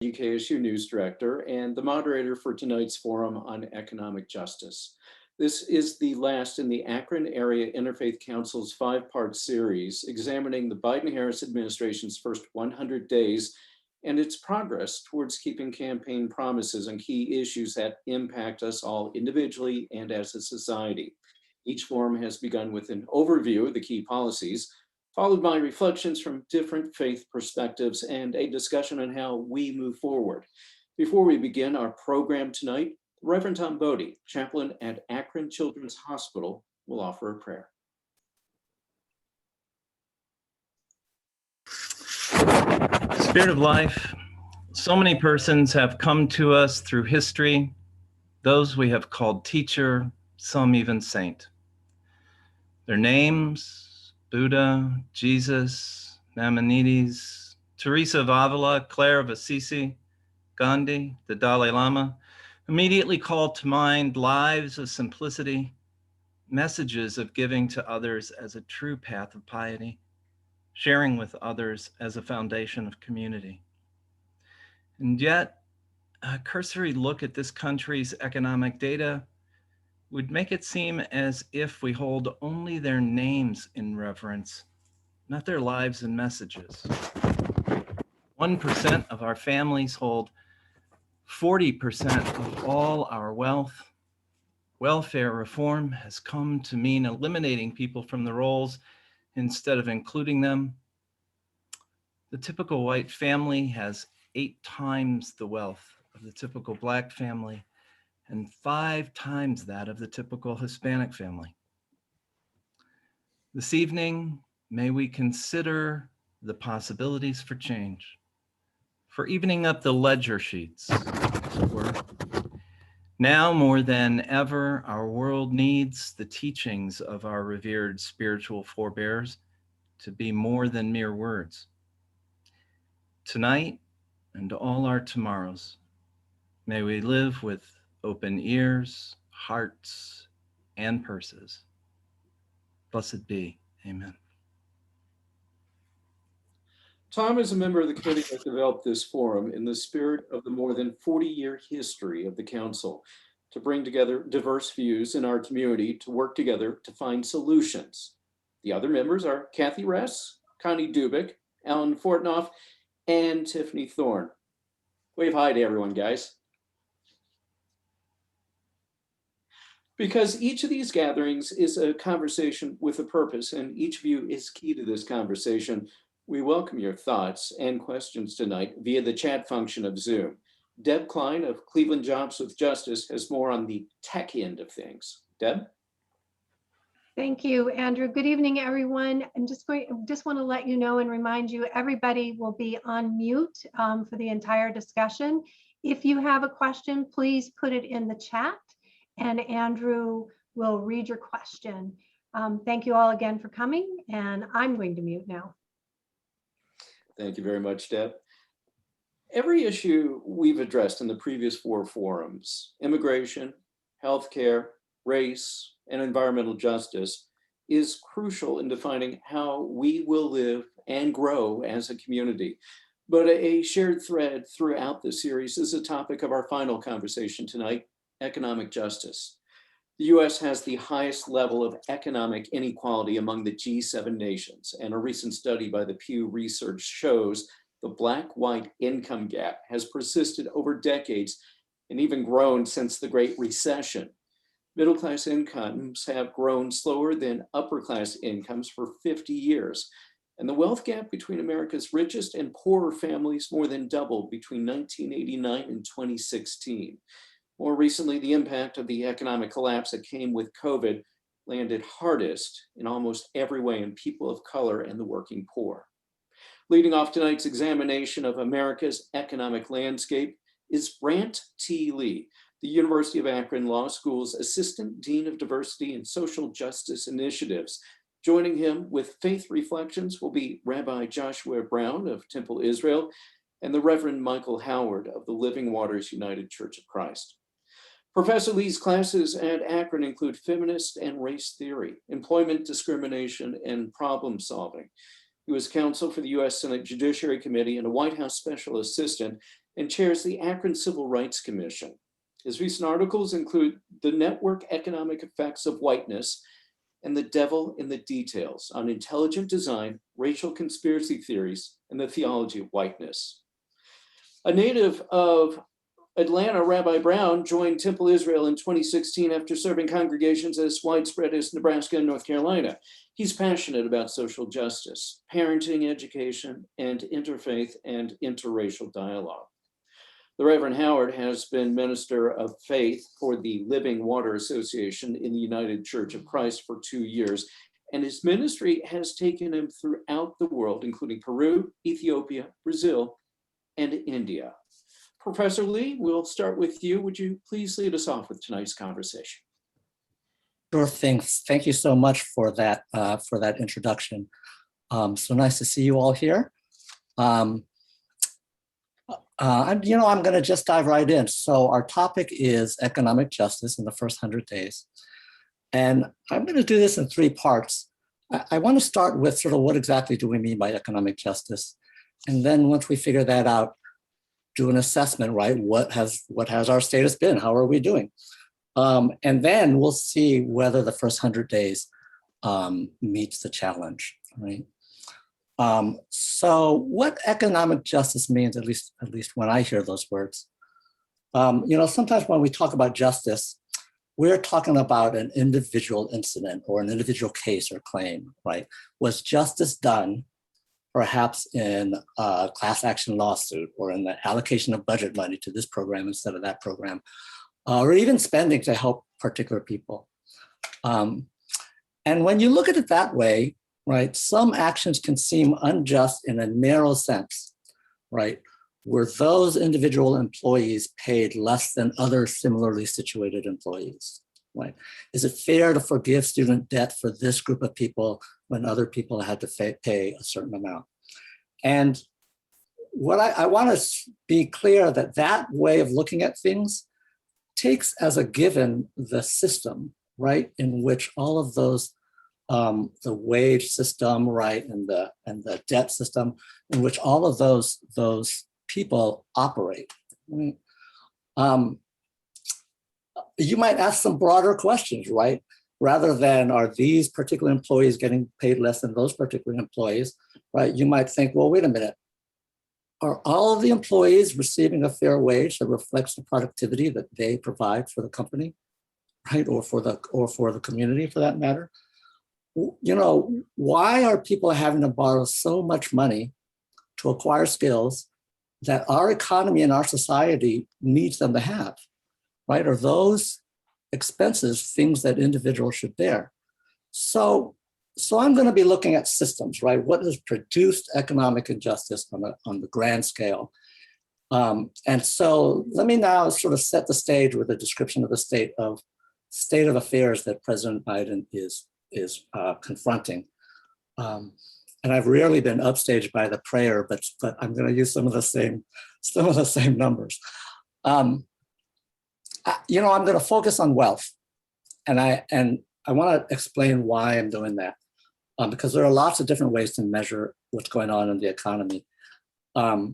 UKSU News Director and the moderator for tonight's forum on economic justice. This is the last in the Akron Area Interfaith Council's 5-part series examining the Biden-Harris administration's first 100 days and its progress towards keeping campaign promises on key issues that impact us all individually and as a society. Each forum has begun with an overview of the key policies, followed by reflections from different faith perspectives and a discussion on how we move forward. Before we begin our program tonight, Reverend Tom Bodie, chaplain at Akron Children's Hospital, will offer a prayer. Spirit of life, so many persons have come to us through history, those we have called teacher, some even saint. Their names, Buddha, Jesus, Maimonides, Teresa of Avila, Clare of Assisi, Gandhi, the Dalai Lama, immediately call to mind lives of simplicity, messages of giving to others as a true path of piety, sharing with others as a foundation of community. And yet, a cursory look at this country's economic data would make it seem as if we hold only their names in reverence, not their lives and messages. 1% of our families hold 40% of all our wealth. Welfare reform has come to mean eliminating people from the rolls instead of including them. The typical white family has 8 times the wealth of the typical Black family and 5 times that of the typical Hispanic family. This evening, may we consider the possibilities for change, for evening up the ledger sheets, as it were. Now more than ever, our world needs the teachings of our revered spiritual forebears to be more than mere words. Tonight and all our tomorrows, may we live with open ears, hearts, and purses. Blessed be. Amen. Tom is a member of the committee that developed this forum in the spirit of the more than 40-year history of the council to bring together diverse views in our community to work together to find solutions. The other members are Kathy Ress, Connie Dubik, Alan Fortnoff, and Tiffany Thorne. Wave hi to everyone, guys. Because each of these gatherings is a conversation with a purpose, and each of you is key to this conversation, we welcome your thoughts and questions tonight via the chat function of Zoom. Deb Klein of Cleveland Jobs with Justice has more on the tech end of things. Deb? Thank you, Andrew. Good evening, everyone. I'm just want to let you know and remind you, everybody will be on mute for the entire discussion. If you have a question, please put it in the chat and Andrew will read your question. Thank you all again for coming, and I'm going to mute now. Thank you very much, Deb. Every issue we've addressed in the previous 4 forums, immigration, healthcare, race, and environmental justice, is crucial in defining how we will live and grow as a community. But a shared thread throughout the series is the topic of our final conversation tonight: economic justice. The US has the highest level of economic inequality among the G7 nations, and a recent study by the Pew Research shows the Black-white income gap has persisted over decades and even grown since the Great Recession. Middle-class incomes have grown slower than upper-class incomes for 50 years, and the wealth gap between America's richest and poorer families more than doubled between 1989 and 2016. More recently, the impact of the economic collapse that came with COVID landed hardest in almost every way on people of color and the working poor. Leading off tonight's examination of America's economic landscape is Brant T. Lee, the University of Akron Law School's Assistant Dean of Diversity and Social Justice Initiatives. Joining him with faith reflections will be Rabbi Joshua Brown of Temple Israel and the Reverend Michael Howard of the Living Waters United Church of Christ. Professor Lee's classes at Akron include feminist and race theory, employment discrimination, and problem solving. He was counsel for the U.S. Senate Judiciary Committee and a White House Special Assistant, and chairs the Akron Civil Rights Commission. His recent articles include The Network Economic Effects of Whiteness and The Devil in the Details on Intelligent Design, Racial Conspiracy Theories, and the Theology of Whiteness. A native of Atlanta, Rabbi Brown joined Temple Israel in 2016 after serving congregations as widespread as Nebraska and North Carolina. He's passionate about social justice, parenting, education, and interfaith and interracial dialogue. The Reverend Howard has been minister of faith for the Living Water Association in the United Church of Christ for 2 years, and his ministry has taken him throughout the world, including Peru, Ethiopia, Brazil, and India. Professor Lee, we'll start with you. Would you please lead us off with tonight's conversation? Sure thing. Thank you so much for that introduction. So nice to see you all here. I'm going to just dive right in. So our topic is economic justice in the first 100 days. And I'm going to do this in 3 parts. I want to start with sort of what exactly do we mean by economic justice? And then once we figure that out, do an assessment, right? What has our status been? How are we doing? And then we'll see whether the first 100 days meets the challenge, right? So what economic justice means, at least when I hear those words, sometimes when we talk about justice, we're talking about an individual incident or an individual case or claim, right? Was justice done perhaps in a class action lawsuit or in the allocation of budget money to this program instead of that program, or even spending to help particular people? And when you look at it that way, right, some actions can seem unjust in a narrow sense, right? Were those individual employees paid less than other similarly situated employees, right? Is it fair to forgive student debt for this group of people when other people had to pay a certain amount? And what I want to be clear that way of looking at things takes as a given the system, right, in which all of those the wage system, right, and the debt system, in which all of those people operate. Right? You might ask some broader questions, right? Rather than are these particular employees getting paid less than those particular employees, right? You might think, well, wait a minute. Are all of the employees receiving a fair wage that reflects the productivity that they provide for the company, right, or for the community, for that matter? Why are people having to borrow so much money to acquire skills that our economy and our society needs them to have, right? Are those expenses things that individuals should bear? So I'm going to be looking at systems, right? What has produced economic injustice on the grand scale? And so let me now sort of set the stage with a description of the state of affairs that President Biden is confronting. And I've rarely been upstaged by the prayer, but I'm going to use some of the same numbers. I'm going to focus on wealth, and I want to explain why I'm doing that, because there are lots of different ways to measure what's going on in the economy. I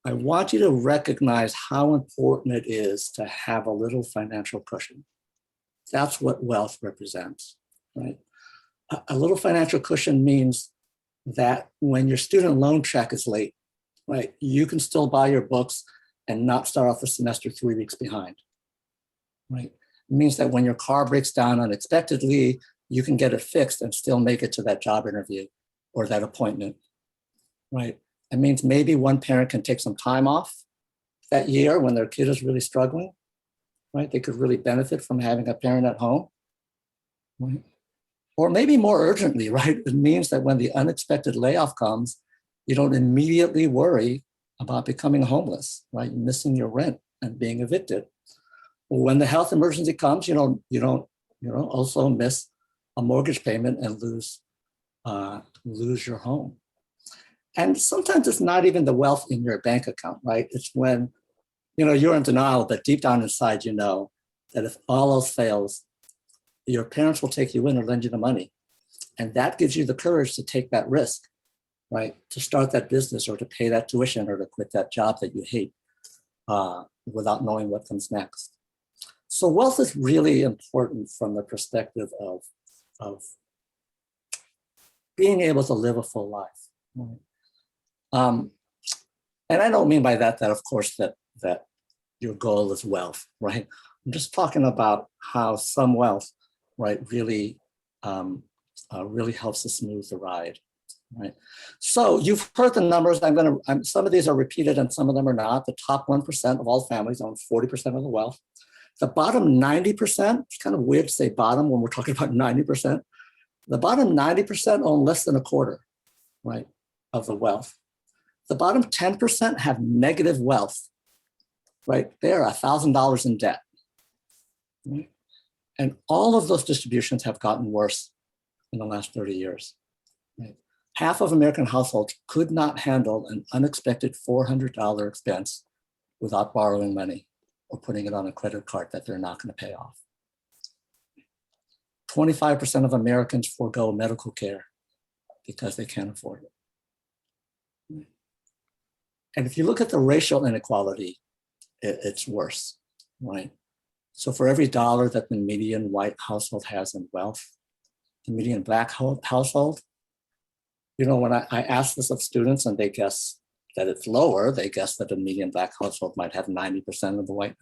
want you to recognize how important it is to have a little financial cushion. That's what wealth represents, right? A little financial cushion means that when your student loan check is late, right, you can still buy your books and not start off the semester 3 weeks behind, right? It means that when your car breaks down unexpectedly, you can get it fixed and still make it to that job interview or that appointment, right? It means maybe one parent can take some time off that year when their kid is really struggling, right? They could really benefit from having a parent at home, right? Or maybe more urgently, right? It means that when the unexpected layoff comes, you don't immediately worry about becoming homeless, right? Missing your rent and being evicted. Or when the health emergency comes, you don't also miss a mortgage payment and lose your home. And sometimes it's not even the wealth in your bank account, right? It's when you're in denial, but deep down inside, you know that if all else fails, your parents will take you in or lend you the money. And that gives you the courage to take that risk, right, to start that business or to pay that tuition or to quit that job that you hate without knowing what comes next. So wealth is really important from the perspective of being able to live a full life. Right? And I don't mean by that of course that your goal is wealth, right? I'm just talking about how some wealth, right, really really helps to smooth the ride, right? So you've heard the numbers. Some of these are repeated and some of them are not. The top 1% of all families own 40% of the wealth. The bottom 90%, it's kind of weird to say bottom when we're talking about 90%. The bottom 90% own less than a quarter, right, of the wealth. The bottom 10% have negative wealth, right? They're $1,000 in debt. Right? And all of those distributions have gotten worse in the last 30 years. Right? Half of American households could not handle an unexpected $400 expense without borrowing money or putting it on a credit card that they're not going to pay off. 25% of Americans forego medical care because they can't afford it. And if you look at the racial inequality, it's worse, right? So for every dollar that the median white household has in wealth, the median Black household, you know, when I ask this of students and they guess that it's lower, they guess that a median Black household might have 90% of the white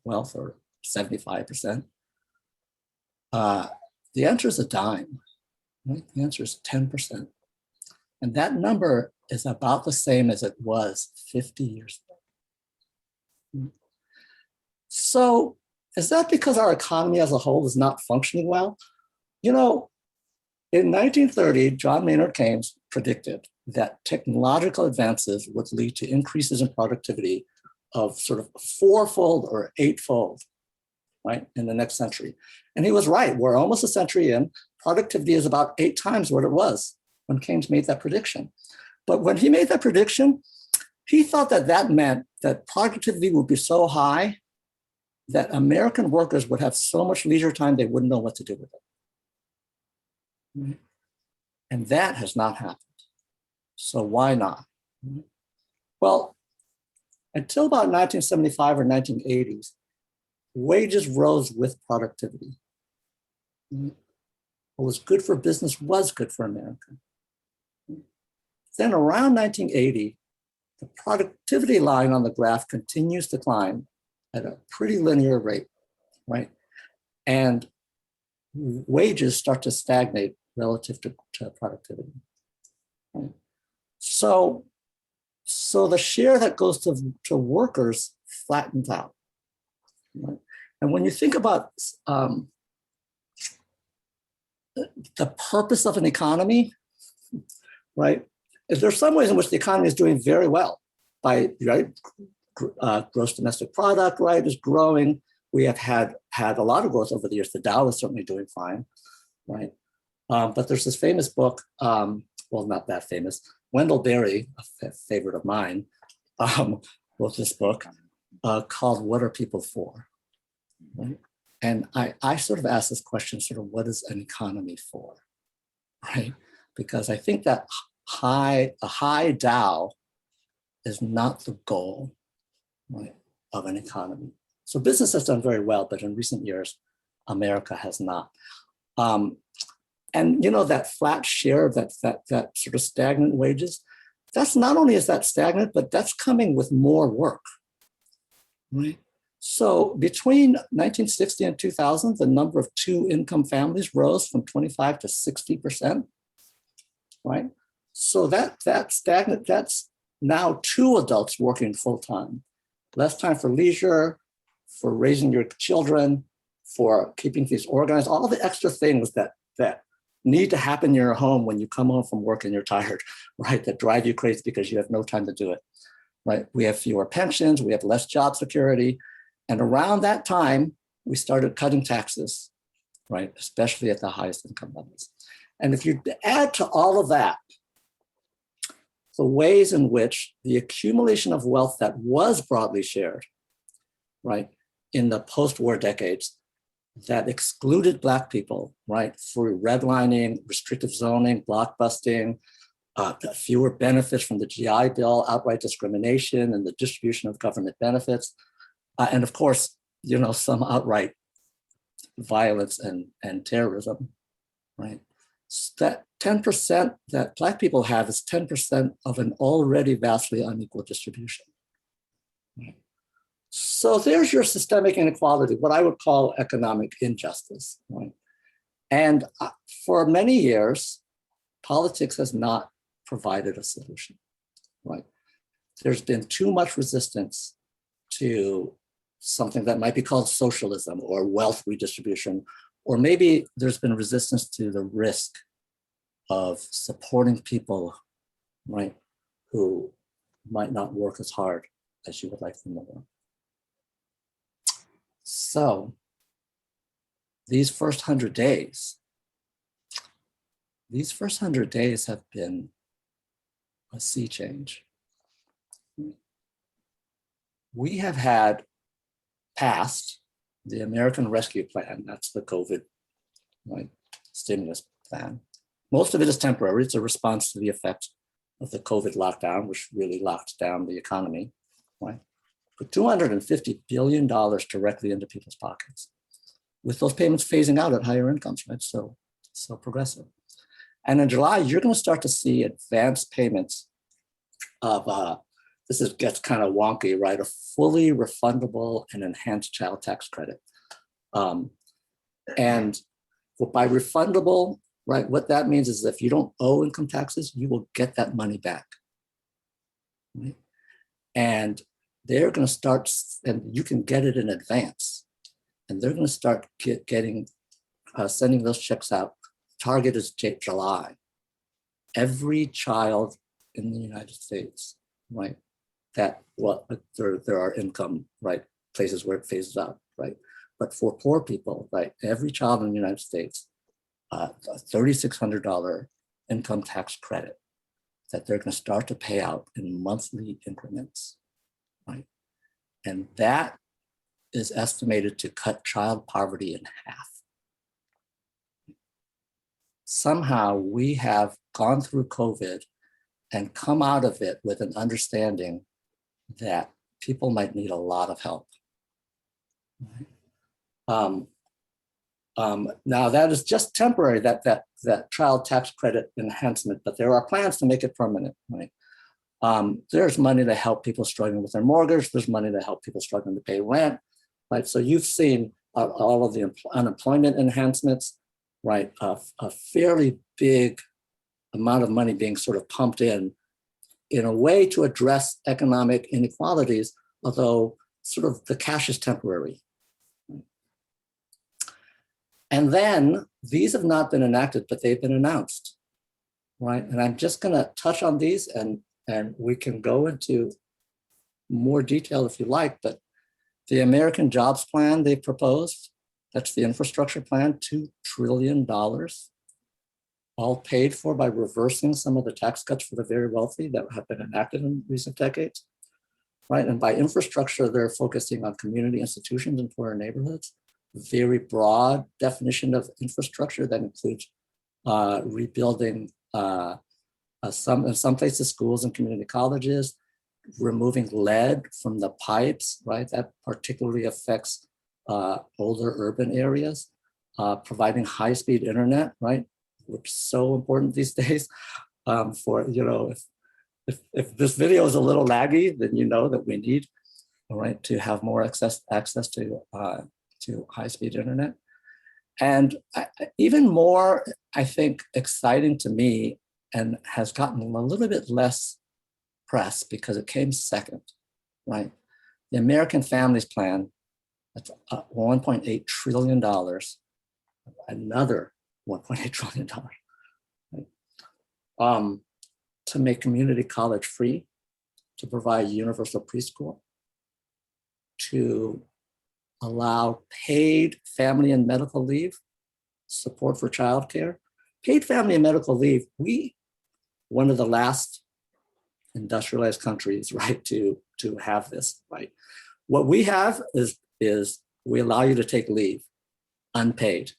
wealth or 75%. The answer is a dime, right? The answer is 10%. And that number is about the same as it was 50 years ago. So is that because our economy as a whole is not functioning well? You know, in 1930, John Maynard Keynes predicted that technological advances would lead to increases in productivity of sort of fourfold or eightfold, right, in the next century. And he was right. We're almost a century in. Productivity is about 8 times what it was when Keynes made that prediction. But when he made that prediction, he thought that that meant that productivity would be so high that American workers would have so much leisure time they wouldn't know what to do with it. And that has not happened. So why not? Well, until about 1975 or 1980s, wages rose with productivity. What was good for business was good for America. Then around 1980, the productivity line on the graph continues to climb at a pretty linear rate, right? And wages start to stagnate relative to productivity. Right? So the share that goes to workers flattens out. Right? And when you think about the purpose of an economy, right? There's some ways in which the economy is doing very well by, right? Gross domestic product, right, is growing. We have had a lot of growth over the years. The Dow is certainly doing fine, right? But there's this famous book, well, not that famous. Wendell Berry, a favorite of mine, wrote this book called "What Are People For?" Right? And I sort of ask this question, sort of, what is an economy for, right? Because I think that a high Dow is not the goal, right, of an economy. So business has done very well, but in recent years, America has not. And you know, that flat share, that sort of stagnant wages, that's not only is that stagnant, but that's coming with more work, right? So between 1960 and 2000, the number of 2-income families rose from 25 to 60%, right? So that stagnant, that's now 2 adults working full-time. Less time for leisure, for raising your children, for keeping things organized, all the extra things that need to happen in your home when you come home from work and you're tired, right? That drive you crazy because you have no time to do it, right? We have fewer pensions, we have less job security. And around that time, we started cutting taxes, right? Especially at the highest income levels. And if you add to all of that, the ways in which the accumulation of wealth that was broadly shared, right, in the post-war decades, that excluded Black people, right, through redlining, restrictive zoning, blockbusting, fewer benefits from the GI Bill, outright discrimination, and the distribution of government benefits. And of course, some outright violence and terrorism, right? So that 10% that Black people have is 10% of an already vastly unequal distribution. Right? So there's your systemic inequality, what I would call economic injustice. Right? And for many years, politics has not provided a solution. Right? There's been too much resistance to something that might be called socialism or wealth redistribution, or maybe there's been resistance to the risk of supporting people, right, who might not work as hard as you would like them to work. So these first 100 days have been a sea change. We have had passed the American Rescue Plan, that's the COVID stimulus plan. Most of it is temporary. It's a response to the effects of the COVID lockdown, which really locked down the economy. Right? Put $250 billion directly into people's pockets, with those payments phasing out at higher incomes, right? So progressive. And in July, you're going to start to see advanced payments of, gets kind of wonky, right? A fully refundable and enhanced child tax credit. And by refundable, right, what that means is if you don't owe income taxes, you will get that money back. Right? And they're going to start, and you can get it in advance. And they're going to start sending those checks out. Target is July. Every child in the United States, right, there are income, right, places where it phases out, right? But for poor people, right, every child in the United States, a $3,600 income tax credit that they're going to start to pay out in monthly increments, right? And that is estimated to cut child poverty in half. Somehow we have gone through COVID and come out of it with an understanding that people might need a lot of help. Now that is just temporary, that child tax credit enhancement, but there are plans to make it permanent. Right? There's money to help people struggling with their mortgage. There's money to help people struggling to pay rent. Right? So you've seen all of the unemployment enhancements, right? A fairly big amount of money being sort of pumped in a way to address economic inequalities, although sort of the cash is temporary. And then these have not been enacted, but they've been announced, right? And I'm just gonna touch on these and we can go into more detail if you like, but the American Jobs Plan they proposed, that's the infrastructure plan, $2 trillion, all paid for by reversing some of the tax cuts for the very wealthy that have been enacted in recent decades, right? And by infrastructure, they're focusing on community institutions in poorer neighborhoods, very broad definition of infrastructure that includes rebuilding in some places schools and community colleges, removing lead from the pipes, right? That particularly affects older urban areas, providing high-speed internet, right? Which is so important these days. For if this video is a little laggy, then you know that we need, right, to have more access to high-speed internet. And even more, I think, exciting to me and has gotten a little bit less press because it came second, right? The American Families Plan, that's $1.8 trillion, another $1.8 trillion, right? To make community college free, to provide universal preschool, to allow paid family and medical leave, support for childcare. Paid family and medical leave, one of the last industrialized countries, right, to have this, right? What we have is we allow you to take leave unpaid,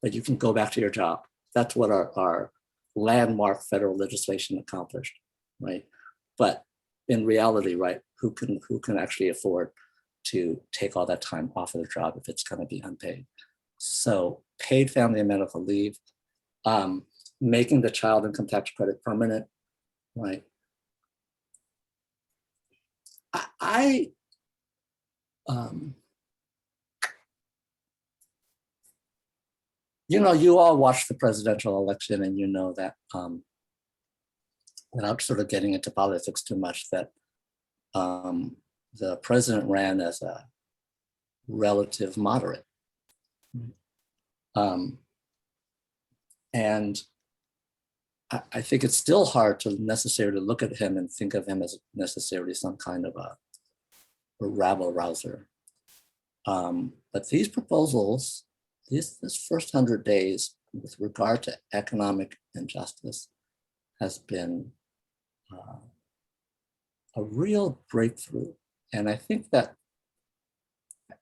but you can go back to your job. That's what our landmark federal legislation accomplished, right? But in reality, right, who can actually afford to take all that time off of their job if it's going to be unpaid? So paid family and medical leave, making the child income tax credit permanent, right? You know, you all watched the presidential election, and you know that, without sort of getting into politics too much, that the president ran as a relative moderate. And I think it's still hard to necessarily look at him and think of him as necessarily some kind of a rabble rouser. But these proposals, this first 100 days with regard to economic injustice has been a real breakthrough. And I think that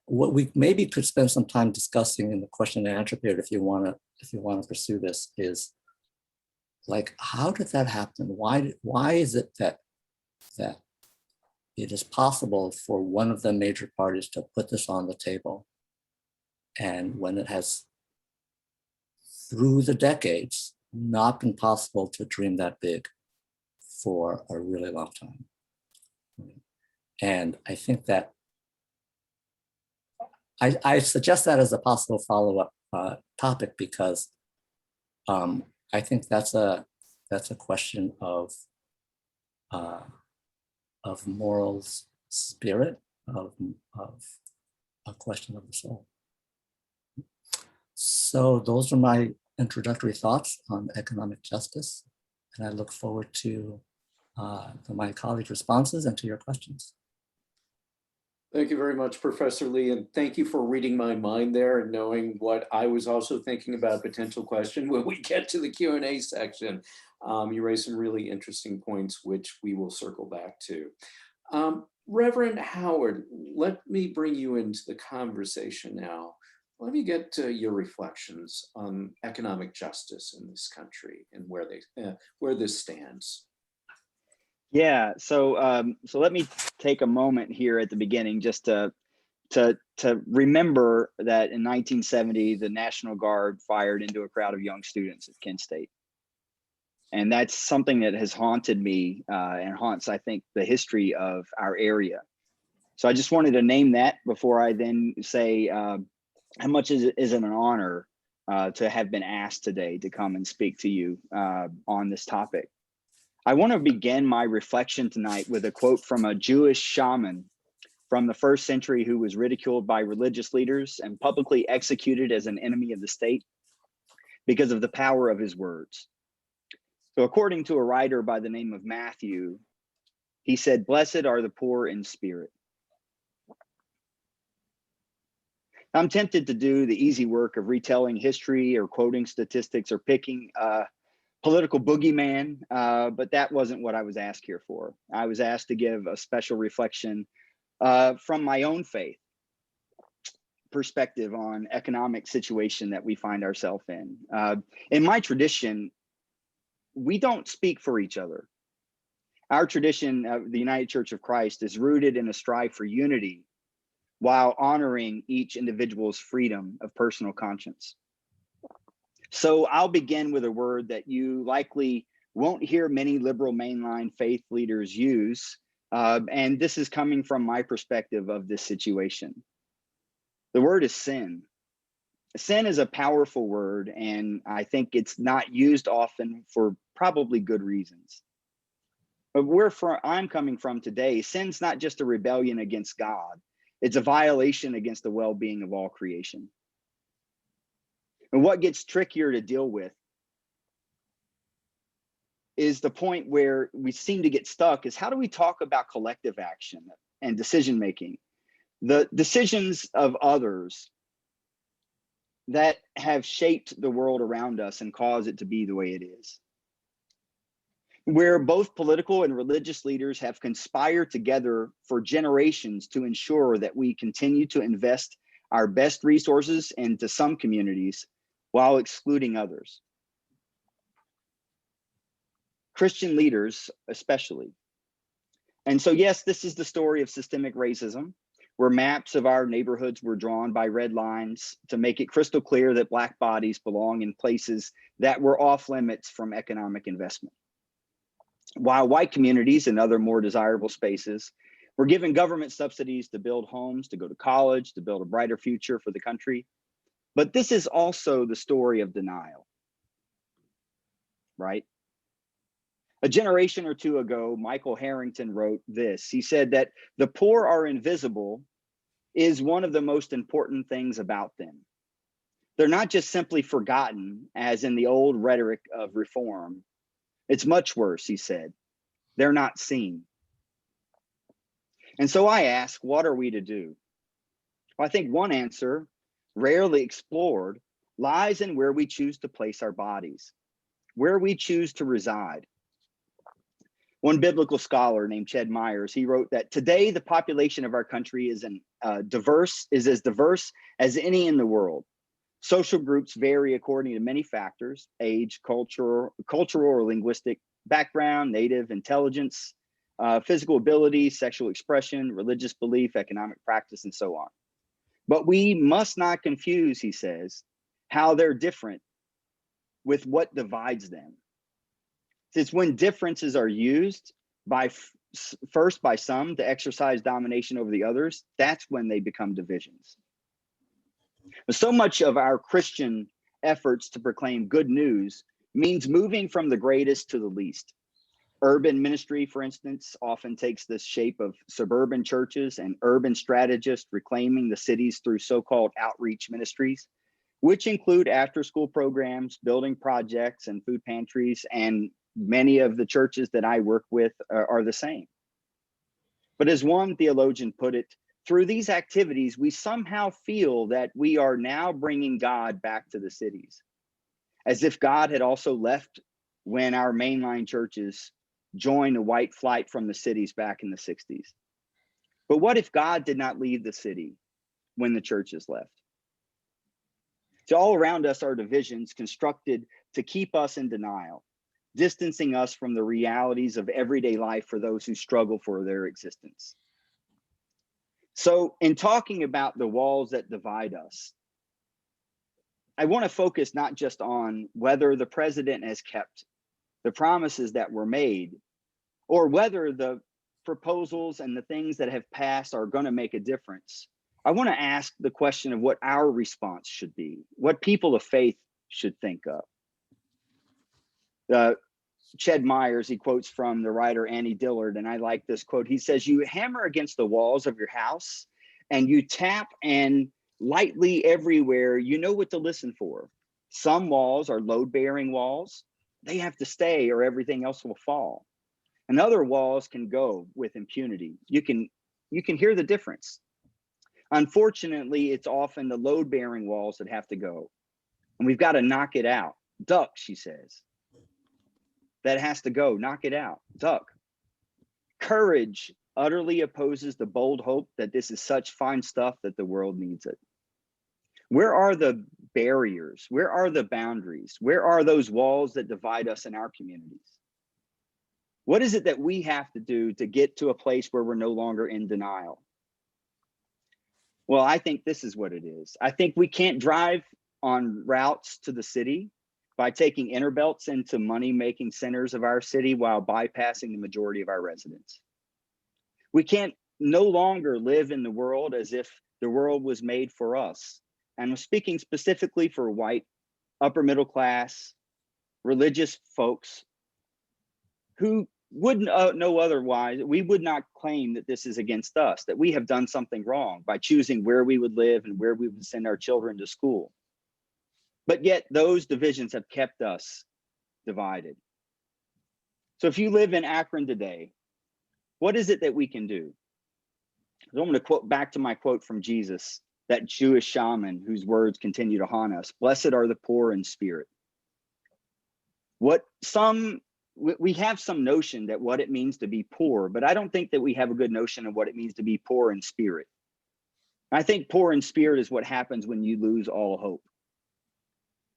what we maybe could spend some time discussing in the question and answer period, if you want to pursue this, is like, how did that happen? Why is it that it is possible for one of the major parties to put this on the table, and when it has, through the decades, not been possible to dream that big for a really long time? And I think that I suggest that as a possible follow-up topic, because I think that's a question of morals, spirit, of a question of the soul. So those are my introductory thoughts on economic justice, and I look forward to my colleagues' responses and to your questions. Thank you very much, Professor Lee, and thank you for reading my mind there and knowing what I was also thinking about a potential question when we get to the Q&A section. You raised some really interesting points, which we will circle back to. Reverend Howard, let me bring you into the conversation now. Let me get to your reflections on economic justice in this country and where this stands. Yeah, so let me take a moment here at the beginning just to remember that in 1970, the National Guard fired into a crowd of young students at Kent State. And that's something that has haunted me and haunts, I think, the history of our area. So I just wanted to name that before I then say how much is it an honor to have been asked today to come and speak to you on this topic. I want to begin my reflection tonight with a quote from a Jewish shaman from the 1st century who was ridiculed by religious leaders and publicly executed as an enemy of the state because of the power of his words. So according to a writer by the name of Matthew, he said, "Blessed are the poor in spirit." I'm tempted to do the easy work of retelling history or quoting statistics or picking political boogeyman, but that wasn't what I was asked here for. I was asked to give a special reflection from my own faith perspective on economic situation that we find ourselves in. In my tradition, we don't speak for each other. Our tradition of the United Church of Christ is rooted in a strive for unity while honoring each individual's freedom of personal conscience. So I'll begin with a word that you likely won't hear many liberal mainline faith leaders use, and this is coming from my perspective of this situation. The word is sin. Sin is a powerful word, and I think it's not used often for probably good reasons. But I'm coming from today, sin's not just a rebellion against God, it's a violation against the well-being of all creation. And what gets trickier to deal with is the point where we seem to get stuck is, how do we talk about collective action and decision-making? The decisions of others that have shaped the world around us and caused it to be the way it is. Where both political and religious leaders have conspired together for generations to ensure that we continue to invest our best resources into some communities while excluding others. Christian leaders especially. And so, yes, this is the story of systemic racism, where maps of our neighborhoods were drawn by red lines to make it crystal clear that Black bodies belong in places that were off limits from economic investment, while white communities and other more desirable spaces were given government subsidies to build homes, to go to college, to build a brighter future for the country. But this is also the story of denial, right? A generation or two ago, Michael Harrington wrote this. He said that the poor are invisible is one of the most important things about them. They're not just simply forgotten, as in the old rhetoric of reform. It's much worse, he said. They're not seen. And so I ask, what are we to do? Well, I think one answer, rarely explored, lies in where we choose to place our bodies, where we choose to reside. One biblical scholar named Ched Myers, he wrote that today the population of our country is as diverse as any in the world. Social groups vary according to many factors: age, cultural or linguistic background, native intelligence, physical ability, sexual expression, religious belief, economic practice, and so on. But we must not confuse, he says, how they're different with what divides them. It's when differences are used first by some to exercise domination over the others, that's when they become divisions. But so much of our Christian efforts to proclaim good news means moving from the greatest to the least. Urban ministry, for instance, often takes this shape of suburban churches and urban strategists reclaiming the cities through so-called outreach ministries, which include after-school programs, building projects, and food pantries, and many of the churches that I work with are the same. But as one theologian put it, through these activities, we somehow feel that we are now bringing God back to the cities, as if God had also left when our mainline churches joined a white flight from the cities back in the 60s. But what if God did not leave the city when the churches left? So all around us are divisions constructed to keep us in denial, distancing us from the realities of everyday life for those who struggle for their existence. So in talking about the walls that divide us, I want to focus not just on whether the president has kept the promises that were made, or whether the proposals and the things that have passed are going to make a difference. I want to ask the question of what our response should be, what people of faith should think of. Ched Myers, he quotes from the writer Annie Dillard, and I like this quote. He says, "You hammer against the walls of your house and you tap and lightly everywhere, you know what to listen for. Some walls are load-bearing walls. They have to stay or everything else will fall. And other walls can go with impunity. You can hear the difference. Unfortunately, it's often the load-bearing walls that have to go. And we've got to knock it out. Duck, she says. That has to go. Knock it out. Duck. Courage utterly opposes the bold hope that this is such fine stuff that the world needs it. Where are the barriers? Where are the boundaries? Where are those walls that divide us in our communities? What is it that we have to do to get to a place where we're no longer in denial? Well, I think this is what it is. I think we can't drive on routes to the city by taking interbelts into money-making centers of our city while bypassing the majority of our residents. We can't no longer live in the world as if the world was made for us. And I'm speaking specifically for white, upper middle class, religious folks who wouldn't know otherwise. We would not claim that this is against us, that we have done something wrong by choosing where we would live and where we would send our children to school. But yet those divisions have kept us divided. So if you live in Akron today, what is it that we can do? I'm going to quote back to my quote from Jesus, that Jewish shaman whose words continue to haunt us. Blessed are the poor in spirit. We have some notion that what it means to be poor, but I don't think that we have a good notion of what it means to be poor in spirit. I think poor in spirit is what happens when you lose all hope.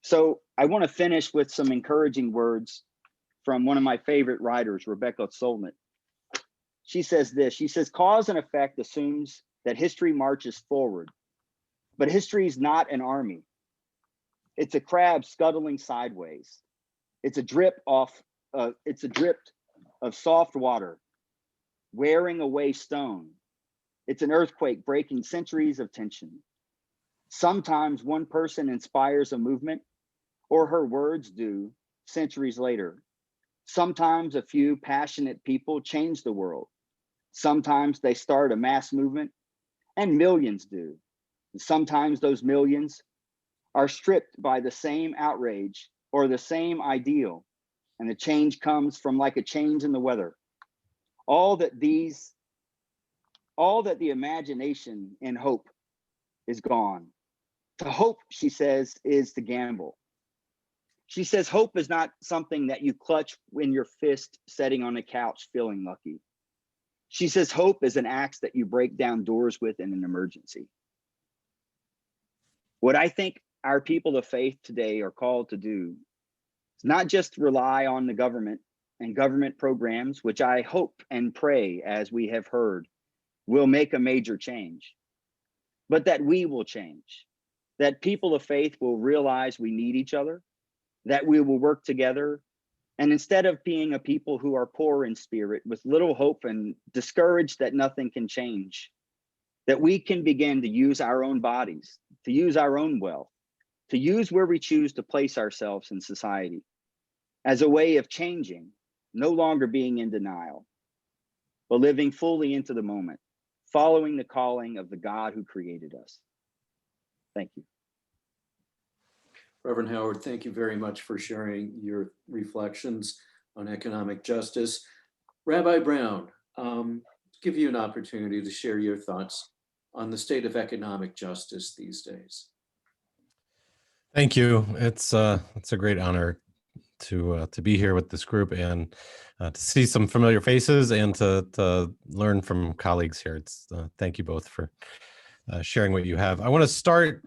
So I want to finish with some encouraging words from one of my favorite writers, Rebecca Solnit. She says this, she says, cause and effect assumes that history marches forward, but history is not an army. It's a crab scuttling sideways. It's a drip of soft water wearing away stone. It's an earthquake breaking centuries of tension. Sometimes one person inspires a movement, or her words do, centuries later. Sometimes a few passionate people change the world. Sometimes they start a mass movement, and millions do. And sometimes those millions are stripped by the same outrage or the same ideal, and the change comes from like a change in the weather. All that the imagination and hope is gone. To hope, she says, is to gamble. She says hope is not something that you clutch in your fist sitting on a couch feeling lucky. She says hope is an axe that you break down doors with in an emergency. What I think our people of faith today are called to do is not just rely on the government and government programs, which I hope and pray, as we have heard, will make a major change, but that we will change, that people of faith will realize we need each other, that we will work together. And instead of being a people who are poor in spirit with little hope and discouraged that nothing can change, that we can begin to use our own bodies, to use our own wealth, to use where we choose to place ourselves in society as a way of changing, no longer being in denial, but living fully into the moment, following the calling of the God who created us. Thank you. Reverend Howard, thank you very much for sharing your reflections on economic justice. Rabbi Brown, give you an opportunity to share your thoughts on the state of economic justice these days. Thank you. It's a great honor to be here with this group and to see some familiar faces and to learn from colleagues here. It's thank you both for sharing what you have. I want to start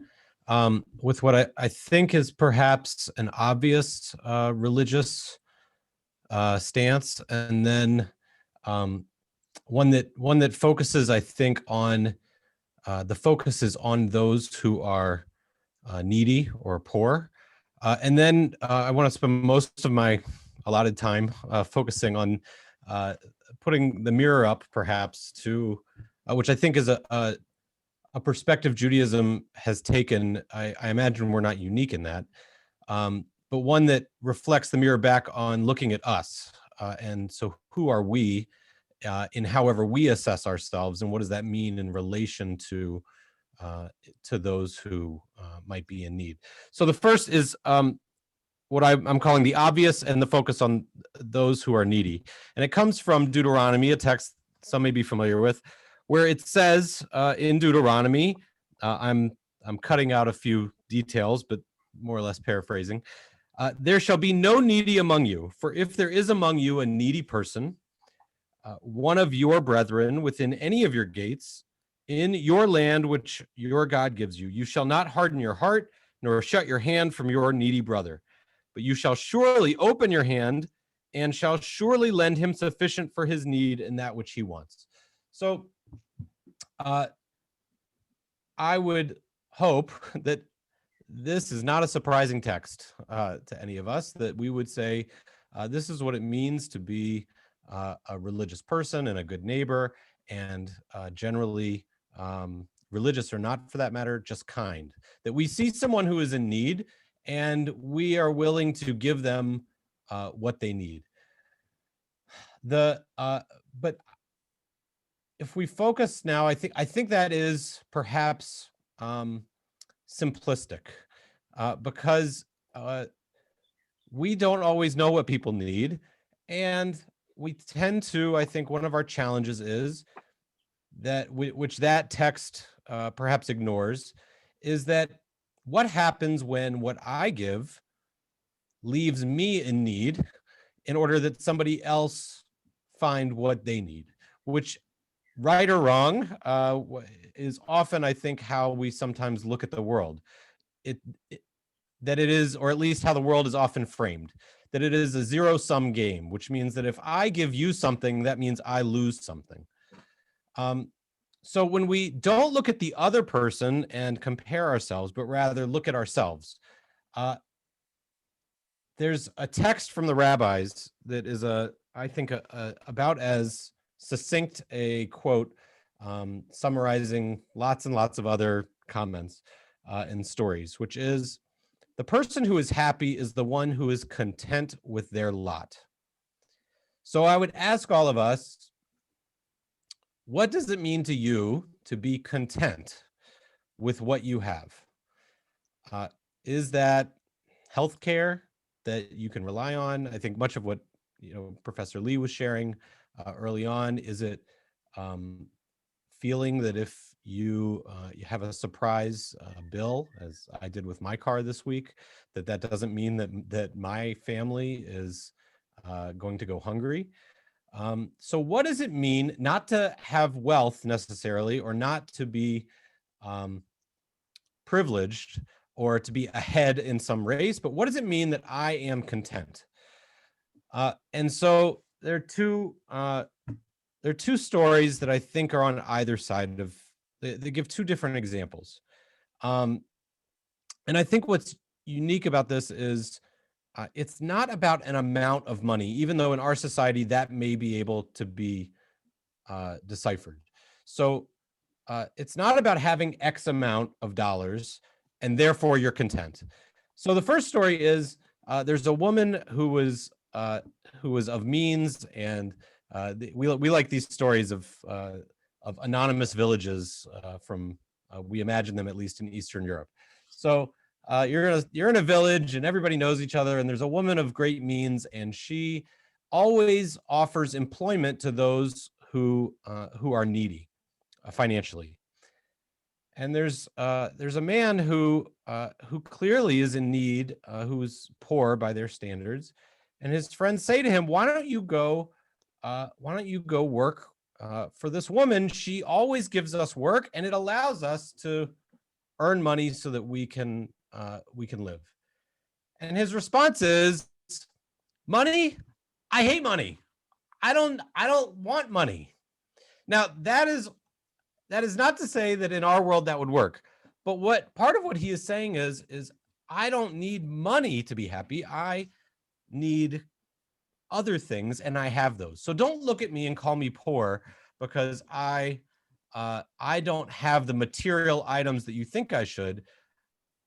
with what I think is perhaps an obvious religious stance, and then one that focuses, I think, on the focus is on those who are needy or poor. And then I want to spend most of my allotted time focusing on putting the mirror up, perhaps, to which I think is a perspective Judaism has taken. I imagine we're not unique in that, but one that reflects the mirror back on looking at us. And so who are we in however we assess ourselves, and what does that mean in relation to those who might be in need? So the first is what I'm calling the obvious and the focus on those who are needy. And it comes from Deuteronomy, a text some may be familiar with, where it says in Deuteronomy, I'm cutting out a few details, but more or less paraphrasing, there shall be no needy among you, for if there is among you a needy person, one of your brethren within any of your gates, in your land which your God gives you, you shall not harden your heart, nor shut your hand from your needy brother, but you shall surely open your hand and shall surely lend him sufficient for his need and that which he wants. So I would hope that this is not a surprising text to any of us, that we would say, this is what it means to be a religious person and a good neighbor, and generally religious or not, for that matter, just kind. That we see someone who is in need and we are willing to give them what they need. But if we focus now, I think that is perhaps simplistic because we don't always know what people need, and we tend to, I think one of our challenges is that which that text perhaps ignores, is that what happens when what I give leaves me in need in order that somebody else find what they need, which, right or wrong, is often, I think, how we sometimes look at the world. That it is, or at least how the world is often framed, that it is a zero-sum game, which means that if I give you something, that means I lose something. So when we don't look at the other person and compare ourselves, but rather look at ourselves, there's a text from the rabbis that is I think about as succinct a quote, summarizing lots and lots of other comments and stories, which is, the person who is happy is the one who is content with their lot. So I would ask all of us, what does it mean to you to be content with what you have? Is that healthcare that you can rely on? I think much of what Professor Lee was sharing early on, is it feeling that if you have a surprise bill, as I did with my car this week, that doesn't mean that my family is going to go hungry. So what does it mean not to have wealth necessarily, or not to be privileged, or to be ahead in some race, but what does it mean that I am content? And so there are two stories that I think are on either side of, they give two different examples. And I think what's unique about this is it's not about an amount of money, even though in our society that may be able to be deciphered. So it's not about having X amount of dollars and therefore you're content. So the first story is there's a woman who was of means, and we like these stories of anonymous villages from we imagine them at least in Eastern Europe. So you're in a village and everybody knows each other, and there's a woman of great means, and she always offers employment to those who are needy financially. And there's a man who clearly is in need, who's poor by their standards, and his friends say to him, "Why don't you go work for this woman? She always gives us work, and it allows us to earn money so that we can live." And his response is, "Money? I hate money. I don't want money." Now that is not to say that in our world that would work, but part of what he is saying is I don't need money to be happy. I need other things, and I have those. So don't look at me and call me poor because I don't have the material items that you think I should.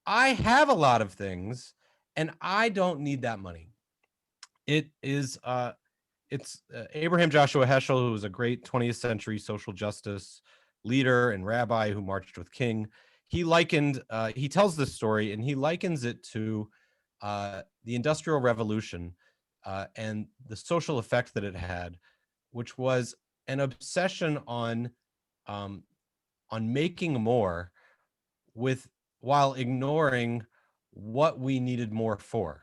I have a lot of things, and I don't need that money. It's Abraham Joshua Heschel, who was a great 20th century social justice leader and rabbi who marched with King. He tells this story, and he likens it to the Industrial Revolution and the social effect that it had, which was an obsession on making more while ignoring what we needed more for.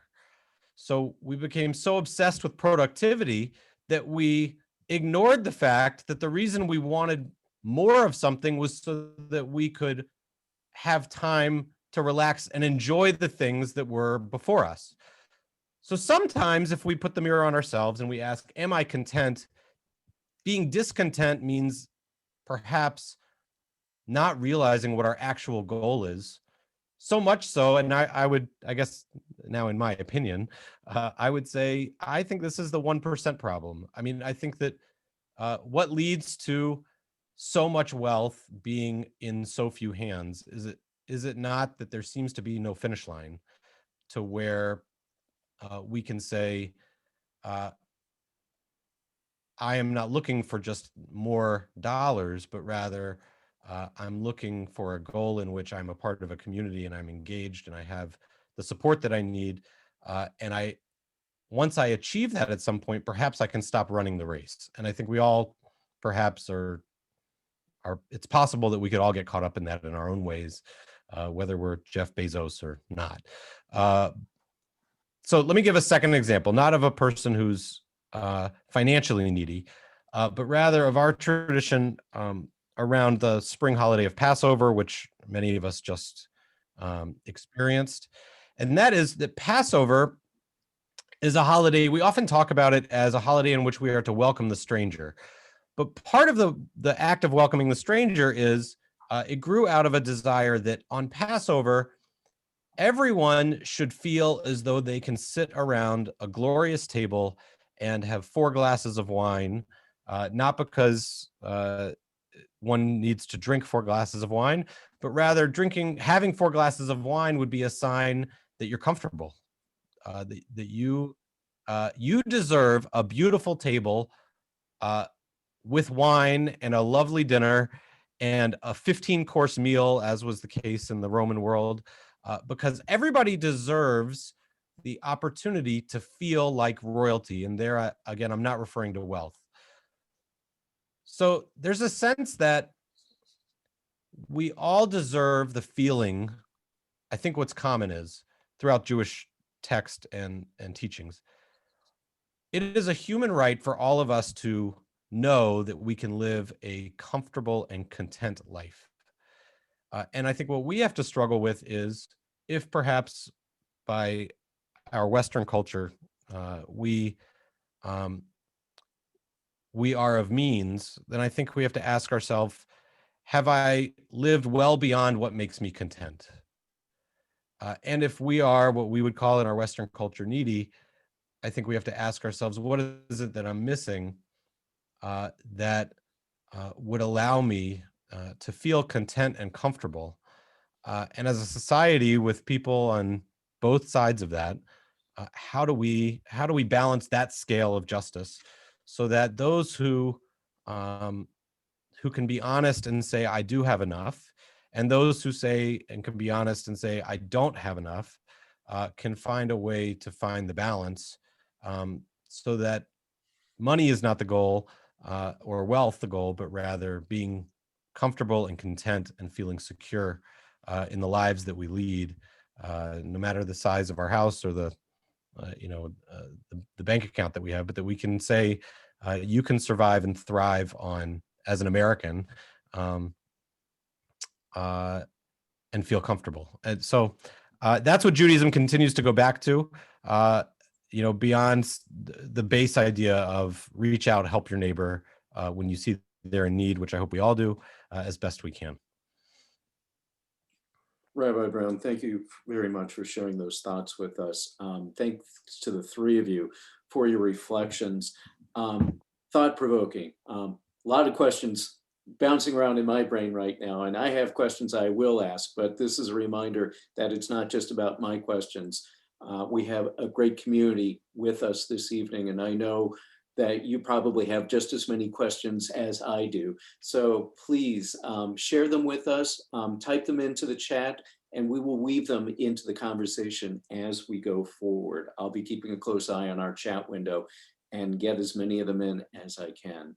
So we became so obsessed with productivity that we ignored the fact that the reason we wanted more of something was so that we could have time to relax and enjoy the things that were before us. So sometimes if we put the mirror on ourselves and we ask, am I content? Being discontent means perhaps not realizing what our actual goal is. So much so, and I guess now in my opinion, I would say, I think this is the 1% problem. I mean, I think that what leads to so much wealth being in so few hands, is it not that there seems to be no finish line to where we can say, I am not looking for just more dollars, but rather I'm looking for a goal in which I'm a part of a community and I'm engaged and I have the support that I need. And once I achieve that at some point, perhaps I can stop running the race. And I think we all perhaps it's possible that we could all get caught up in that in our own ways, whether we're Jeff Bezos or not. So let me give a second example, not of a person who's financially needy, but rather of our tradition around the spring holiday of Passover, which many of us just experienced. And that is that Passover is a holiday. We often talk about it as a holiday in which we are to welcome the stranger. But part of the act of welcoming the stranger is it grew out of a desire that on Passover, everyone should feel as though they can sit around a glorious table and have 4 glasses of wine, not because one needs to drink 4 glasses of wine, but rather having 4 glasses of wine would be a sign that you're comfortable, that you deserve a beautiful table with wine and a lovely dinner and a 15-course meal, as was the case in the Roman world, because everybody deserves the opportunity to feel like royalty. And there, again, I'm not referring to wealth. So there's a sense that we all deserve the feeling. I think what's common is throughout Jewish text and teachings, it is a human right for all of us to know that we can live a comfortable and content life. And I think what we have to struggle with is if perhaps by our Western culture, we are of means, then I think we have to ask ourselves, have I lived well beyond what makes me content? And if we are what we would call in our Western culture needy, I think we have to ask ourselves, what is it that I'm missing that would allow me to feel content and comfortable? And as a society with people on both sides of that, how do we balance that scale of justice so that those who can be honest and say, I do have enough, and those who say and can be honest and say, I don't have enough, can find a way to find the balance, so that money is not the goal, or wealth the goal, but rather being comfortable and content and feeling secure in the lives that we lead, no matter the size of our house or the bank account that we have, but that we can say you can survive and thrive on as an American, and feel comfortable. And so that's what Judaism continues to go back to, beyond the base idea of reach out, help your neighbor when you see they're in need, which I hope we all do as best we can. Rabbi Brown, thank you very much for sharing those thoughts with us. Thanks to the 3 of you for your reflections. Thought-provoking. A lot of questions bouncing around in my brain right now, and I have questions I will ask, but this is a reminder that it's not just about my questions. We have a great community with us this evening, and I know that you probably have just as many questions as I do. So please share them with us, type them into the chat, and we will weave them into the conversation as we go forward. I'll be keeping a close eye on our chat window and get as many of them in as I can.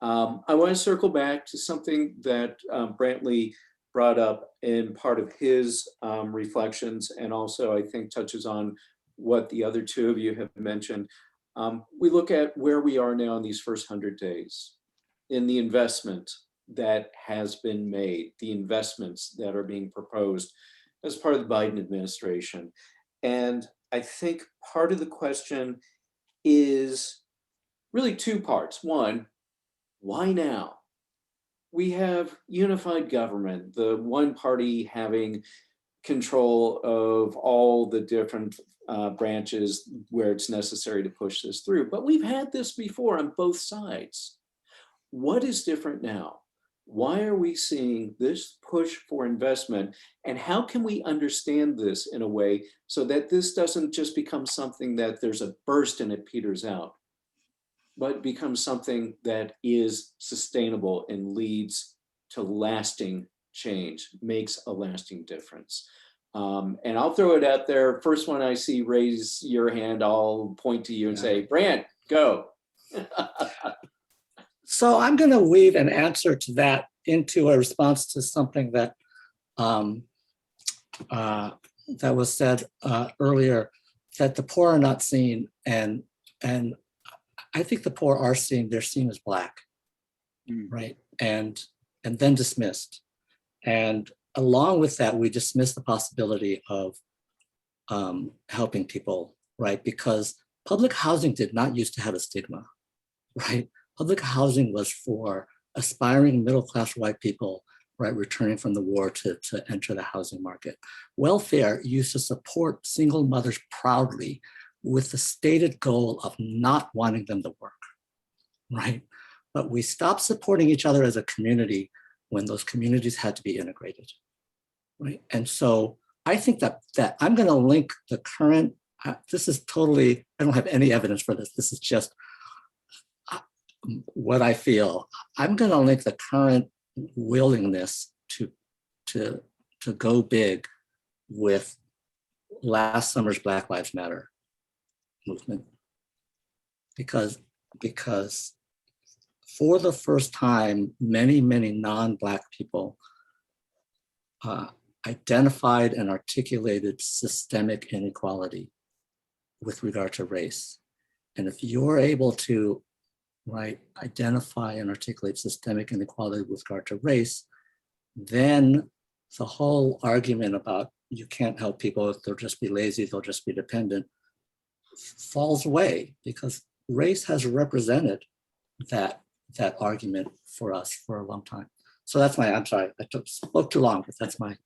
I want to circle back to something that Brantley brought up in part of his reflections, and also I think touches on what the other 2 of you have mentioned. We look at where we are now in these first 100 days, in the investment that has been made, the investments that are being proposed as part of the Biden administration. And I think part of the question is really 2 parts. One, why now? We have unified government, the one party having control of all the different branches where it's necessary to push this through. But we've had this before on both sides. What is different now? Why are we seeing this push for investment? And how can we understand this in a way so that this doesn't just become something that there's a burst and it peters out, but becomes something that is sustainable and leads to lasting change, makes a lasting difference? And I'll throw it out there. First one I see raise your hand, I'll point to you and say, Brant, go. So I'm going to weave an answer to that into a response to something that that was said earlier, that the poor are not seen, and I think the poor are seen. They're seen as Black, right, and then dismissed. And along with that, we dismiss the possibility of helping people, right, because public housing did not used to have a stigma, right? Public housing was for aspiring middle-class white people, right, returning from the war to enter the housing market. Welfare used to support single mothers proudly with the stated goal of not wanting them to work, right? But we stopped supporting each other as a community when those communities had to be integrated, right? And so I think that I'm going to link the current, this is totally, I don't have any evidence for this. This is just what I feel. I'm going to link the current willingness to go big with last summer's Black Lives Matter movement, because for the first time, many non-Black people identified and articulated systemic inequality with regard to race. And if you're able to, right, identify and articulate systemic inequality with regard to race, then the whole argument about you can't help people, they'll just be lazy, they'll just be dependent, falls away, because race has represented that argument for us for a long time. So that's my, I'm sorry, I spoke too long, but that's my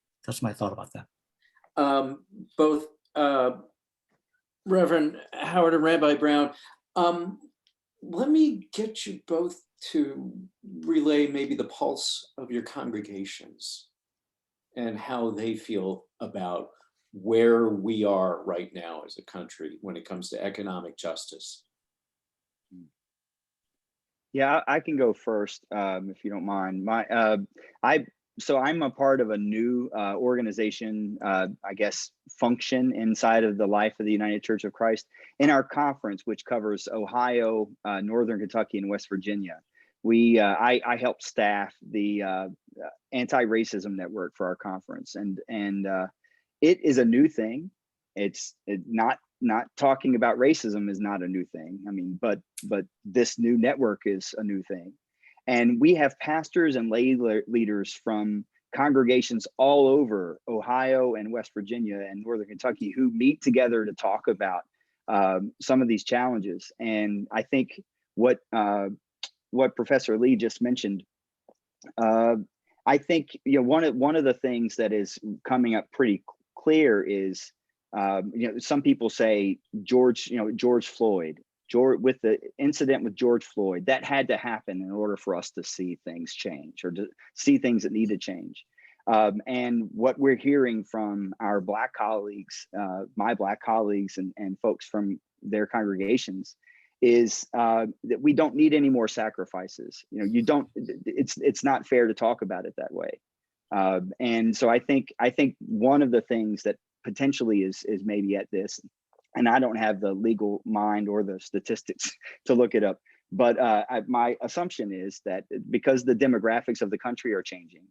thought about that. Both Reverend Howard and Rabbi Brown, let me get you both to relay maybe the pulse of your congregations and how they feel about where we are right now as a country when it comes to economic justice. Yeah, I can go first if you don't mind. So I'm a part of a new organization, I guess, function inside of the life of the United Church of Christ. In our conference, which covers Ohio, Northern Kentucky, and West Virginia, I help staff the anti-racism network for our conference, and it is a new thing. It's not talking about racism is not a new thing. I mean, but this new network is a new thing. And we have pastors and lay leaders from congregations all over Ohio and West Virginia and Northern Kentucky who meet together to talk about some of these challenges. And I think what Professor Lee just mentioned, I think, you know, one of the things that is coming up pretty clear is, you know, some people say George Floyd. With the incident with George Floyd, that had to happen in order for us to see things change, or to see things that need to change. And what we're hearing from our Black colleagues, my Black colleagues and folks from their congregations, is that we don't need any more sacrifices. You know, it's not fair to talk about it that way. And so I think one of the things that potentially is maybe at this, and I don't have the legal mind or the statistics to look it up, but my assumption is that because the demographics of the country are changing,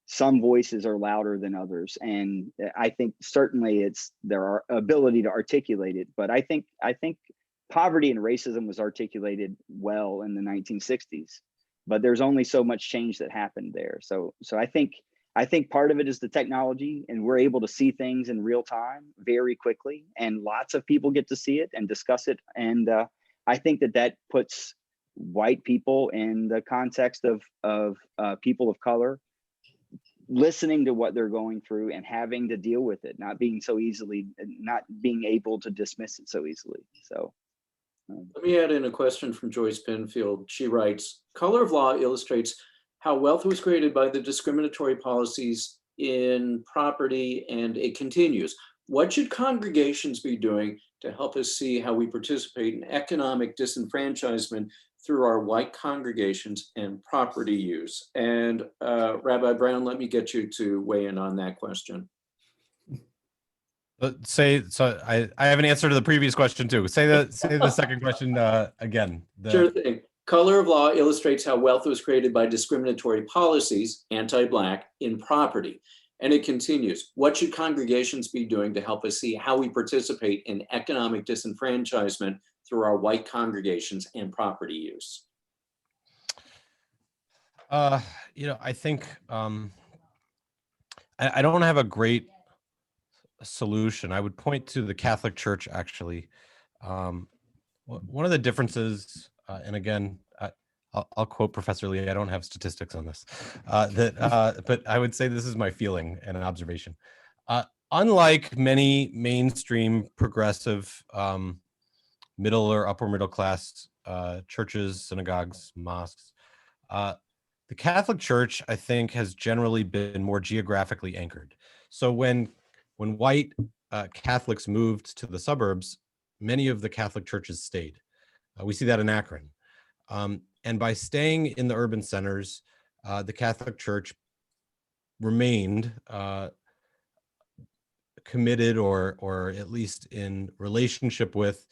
some voices are louder than others. And I think certainly there are ability to articulate it, but I think poverty and racism was articulated well in the 1960s, but there's only so much change that happened there. So I think part of it is the technology, and we're able to see things in real time very quickly, and lots of people get to see it and discuss it. And I think that puts white people in the context of people of color, listening to what they're going through and having to deal with it, not being able to dismiss it so easily. So. Let me add in a question from Joyce Penfield. She writes, color of law illustrates how wealth was created by the discriminatory policies in property, and it continues. What should congregations be doing to help us see how we participate in economic disenfranchisement through our white congregations and property use? And Rabbi Brown, let me get you to weigh in on that question. I have an answer to the previous question too. Say the second question again. Sure thing. Color of law illustrates how wealth was created by discriminatory policies, anti-Black, in property. And it continues. What should congregations be doing to help us see how we participate in economic disenfranchisement through our white congregations and property use? You know, I think I don't have a great solution. I would point to the Catholic Church, actually. One of the differences, and again, I'll quote Professor Lee. I don't have statistics on this, but I would say this is my feeling and an observation. Unlike many mainstream progressive middle or upper middle class churches, synagogues, mosques, the Catholic Church, I think, has generally been more geographically anchored. So when white Catholics moved to the suburbs, many of the Catholic churches stayed. We see that in Akron. And by staying in the urban centers, the Catholic Church remained committed or at least in relationship with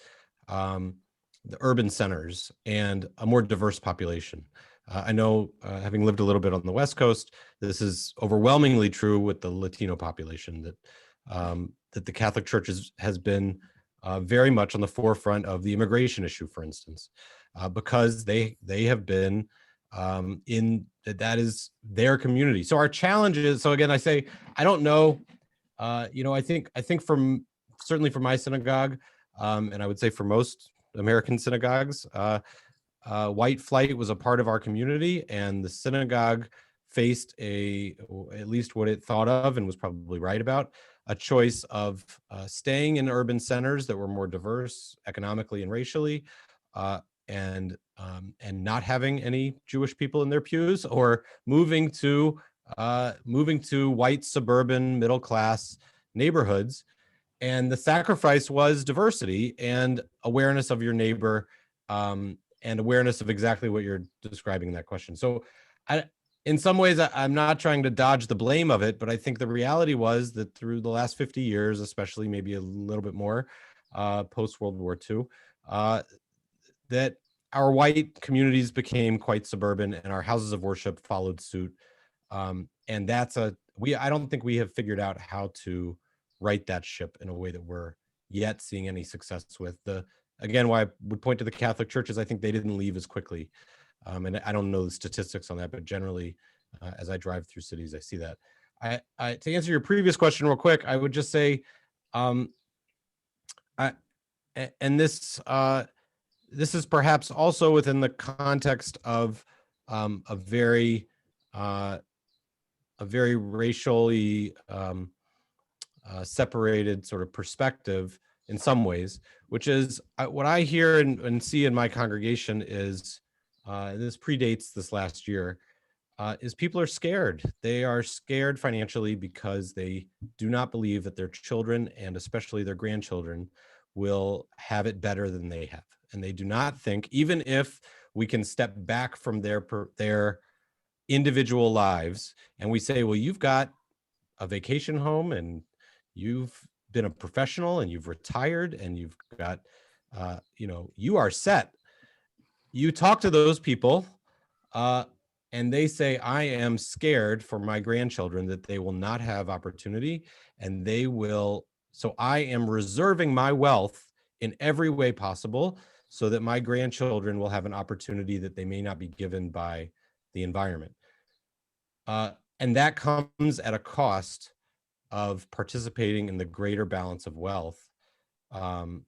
the urban centers and a more diverse population. I know, having lived a little bit on the West Coast, this is overwhelmingly true with the Latino population, that the Catholic Church has been very much on the forefront of the immigration issue, for instance, because they have been that is their community. So our challenge is, so again, I say, I don't know, I think certainly for my synagogue, and I would say for most American synagogues, white flight was a part of our community, and the synagogue faced at least what it thought of and was probably right about, a choice of staying in urban centers that were more diverse economically and racially, and not having any Jewish people in their pews, or moving to white suburban middle class neighborhoods. And the sacrifice was diversity and awareness of your neighbor, and awareness of exactly what you're describing in that question. So in some ways, I'm not trying to dodge the blame of it, but I think the reality was that through the last 50 years, especially maybe a little bit more post World War II, that our white communities became quite suburban and our houses of worship followed suit. And that's I don't think we have figured out how to right that ship in a way that we're yet seeing any success with. Again, why I would point to the Catholic churches, I think they didn't leave as quickly. And I don't know the statistics on that, but generally, as I drive through cities, I see that. To answer your previous question real quick, I would just say, this is perhaps also within the context of a very racially separated sort of perspective in some ways, which is what I hear and see in my congregation is, this predates this last year, is people are scared. They are scared financially because they do not believe that their children, and especially their grandchildren, will have it better than they have. And they do not think, even if we can step back from their individual lives and we say, well, you've got a vacation home and you've been a professional and you've retired and you've got, you are set. You talk to those people and they say, I am scared for my grandchildren that they will not have opportunity and they will. So I am reserving my wealth in every way possible so that my grandchildren will have an opportunity that they may not be given by the environment. And that comes at a cost of participating in the greater balance of wealth.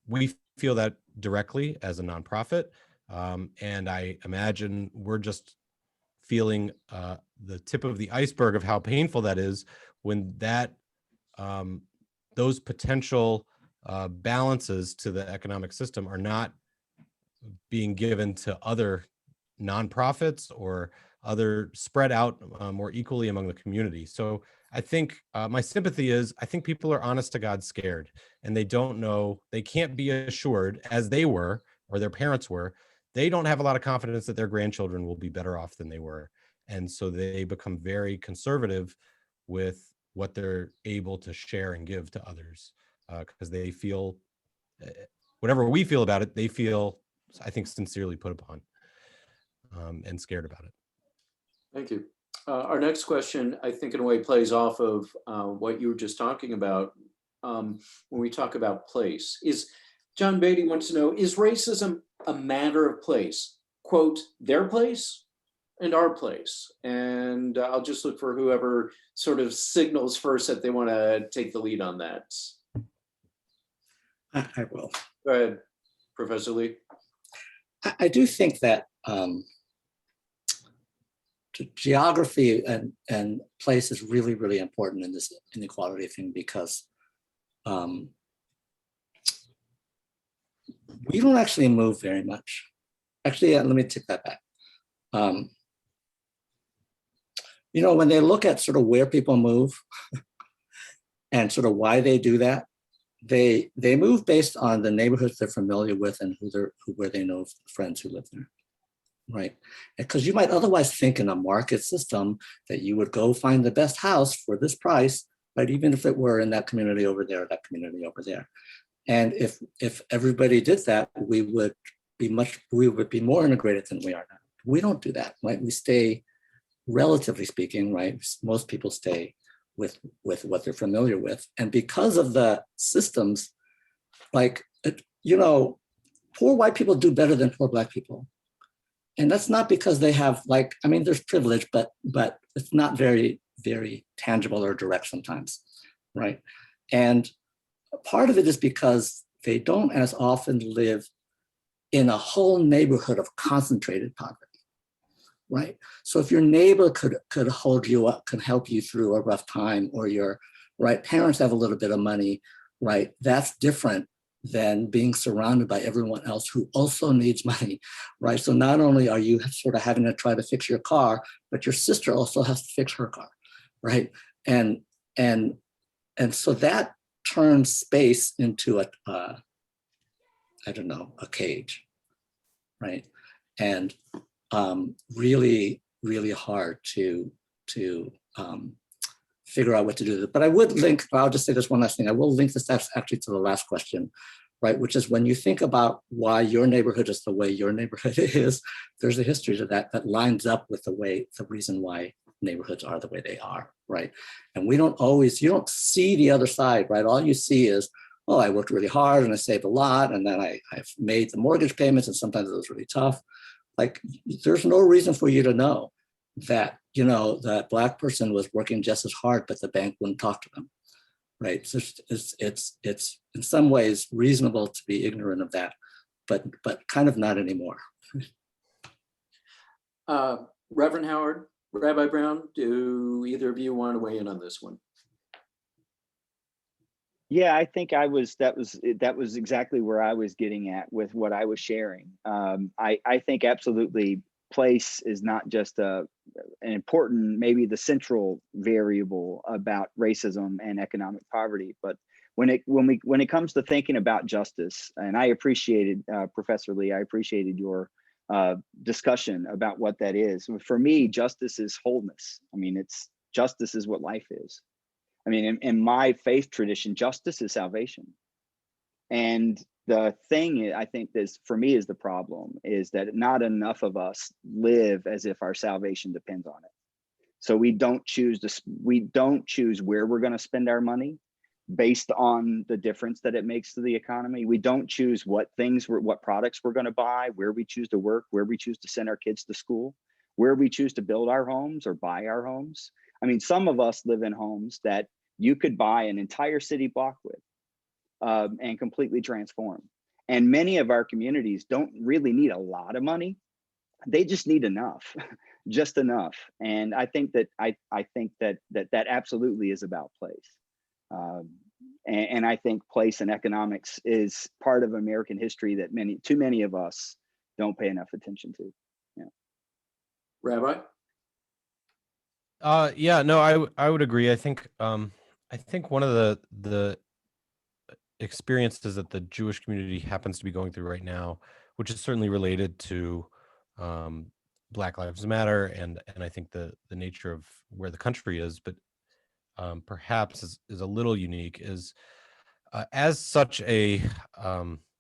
We feel that directly as a nonprofit. And I imagine we're just feeling the tip of the iceberg of how painful that is when those potential balances to the economic system are not being given to other nonprofits or other spread out more equally among the community. So I think my sympathy is, I think people are honest to God scared, and they don't know, they can't be assured, as they were, or their parents were, they don't have a lot of confidence that their grandchildren will be better off than they were. And so they become very conservative with what they're able to share and give to others, because they feel, whatever we feel about it, they feel, I think, sincerely put upon and scared about it. Thank you. Our next question, I think in a way plays off of what you were just talking about when we talk about place. John Beatty wants to know, is racism a matter of place? Quote, their place and our place. And I'll just look for whoever sort of signals first that they want to take the lead on that. I will. Go ahead, Professor Lee. I do think that geography and place is really, really important in this inequality thing, because we don't actually move very much. Actually, let me take that back. You know, when they look at sort of where people move and sort of why they do that, they move based on the neighborhoods they're familiar with and where they know friends who live there, right? Because you might otherwise think in a market system that you would go find the best house for this price, right? Even if it were in that community over there, that community over there. And if everybody did that, we would be more integrated than we are now. We don't do that, right? We stay, relatively speaking, right? Most people stay with what they're familiar with. And because of the systems, like, you know, poor white people do better than poor Black people. And that's not because they have, like, I mean, there's privilege, but it's not very, very tangible or direct sometimes, right? And part of it is because they don't as often live in a whole neighborhood of concentrated poverty, right? So if your neighbor could hold you up, could help you through a rough time, or your parents have a little bit of money, right? That's different than being surrounded by everyone else who also needs money, right? So not only are you sort of having to try to fix your car, but your sister also has to fix her car, right? And so that turns space into I don't know, a cage, right? And really, really hard to figure out what to do. But I would link, I'll just say this one last thing. I will link this actually to the last question, right? Which is, when you think about why your neighborhood is the way your neighborhood is, there's a history to that lines up with the reason why neighborhoods are the way they are, right? And you don't see the other side, right? All you see is, oh, I worked really hard and I saved a lot, and then I've made the mortgage payments, and sometimes it was really tough. Like, there's no reason for you to know that, you know, that Black person was working just as hard, but the bank wouldn't talk to them, right? So it's in some ways reasonable to be ignorant of that, but kind of not anymore. Reverend Howard, Rabbi Brown, do either of you want to weigh in on this one? Yeah, I think that was exactly where I was getting at with what I was sharing. I think absolutely place is not just an important, maybe the central variable about racism and economic poverty, but when it comes to thinking about justice, and I appreciated Professor Lee, I appreciated your discussion about what that is. For me, justice is wholeness. I mean, justice is what life is. I mean, in my faith tradition, justice is salvation. And the thing I think this, for me, is the problem, is that not enough of us live as if our salvation depends on it. So we don't choose where we're going to spend our money based on the difference that it makes to the economy. We don't choose what products we're going to buy, where we choose to work, where we choose to send our kids to school, where we choose to build our homes or buy our homes. I mean, some of us live in homes that you could buy an entire city block with and completely transform. And many of our communities don't really need a lot of money. They just need enough, just enough. And I think that that absolutely is about place. And I think place and economics is part of American history that too many of us don't pay enough attention to. Yeah. Rabbi? Yeah, no, I would agree. I think one of the experiences that the Jewish community happens to be going through right now, which is certainly related to Black Lives Matter, and I think the nature of where the country is, but perhaps is a little unique, is as such a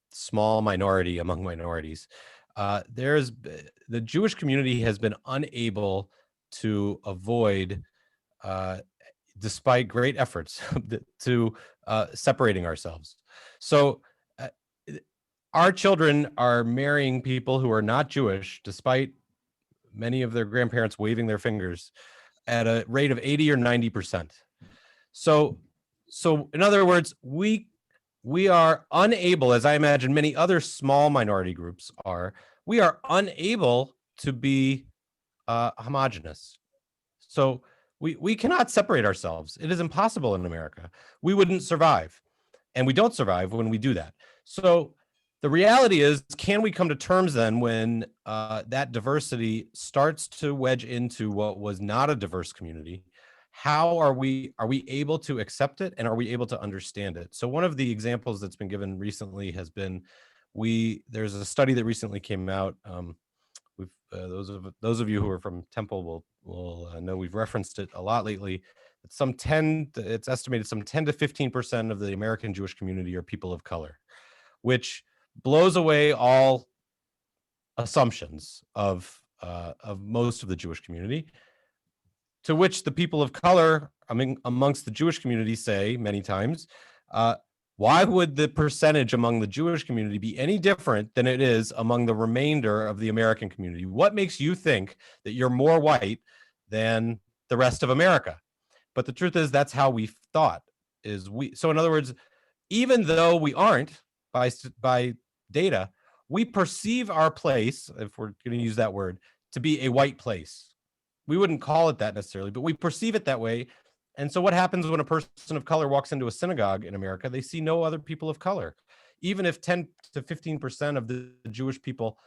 small minority among minorities, the Jewish community has been unable to avoid, despite great efforts, to separating ourselves. So our children are marrying people who are not Jewish, despite many of their grandparents waving their fingers, at a rate of 80 or 90%. So in other words, we are unable, as I imagine many other small minority groups are, we are unable to be homogenous. So we cannot separate ourselves. It is impossible in America. We wouldn't survive, and we don't survive when we do that. So the reality is, can we come to terms then when that diversity starts to wedge into what was not a diverse community? How are we able to accept it, and are we able to understand it? So one of the examples that's been given recently has been, there's a study that recently came out. We've those of you who are from Temple will know we've referenced it a lot lately. It's estimated some 10 to 15% of the American Jewish community are people of color, which blows away all assumptions of most of the Jewish community. To which the people of color, I mean, amongst the Jewish community say many times, why would the percentage among the Jewish community be any different than it is among the remainder of the American community? What makes you think that you're more white than the rest of America? But the truth is, that's how we thought. So in other words, even though we aren't by data, we perceive our place, if we're going to use that word, to be a white place. We wouldn't call it that necessarily, but we perceive it that way. And so what happens when a person of color walks into a synagogue in America? They see no other people of color. Even if 10 to 15% of the Jewish people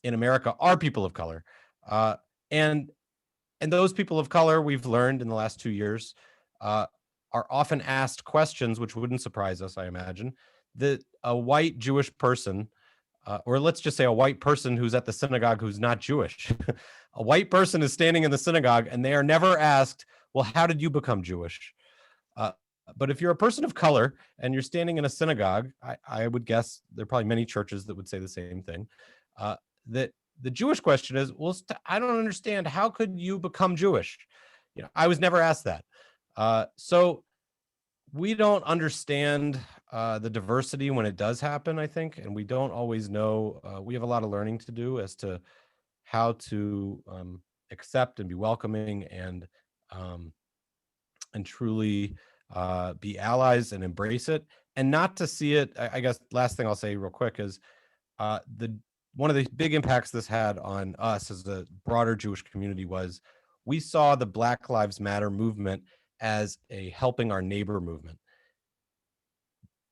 in America are people of color. And those people of color, we've learned in the last 2 years, are often asked questions, which wouldn't surprise us, I imagine, that a white Jewish person, or let's just say a white person who's at the synagogue who's not Jewish, a white person is standing in the synagogue and they are never asked, well, how did you become Jewish? But if you're a person of color and you're standing in a synagogue, I would guess there are probably many churches that would say the same thing, that the Jewish question is, well, I don't understand. How could you become Jewish? You know, I was never asked that. So we don't understand the diversity when it does happen, I think, and we don't always know. We have a lot of learning to do as to how to accept and be welcoming and truly be allies and embrace it, and not to see it. I guess last thing I'll say real quick is one of the big impacts this had on us as the broader Jewish community was we saw the Black Lives Matter movement as a helping our neighbor movement.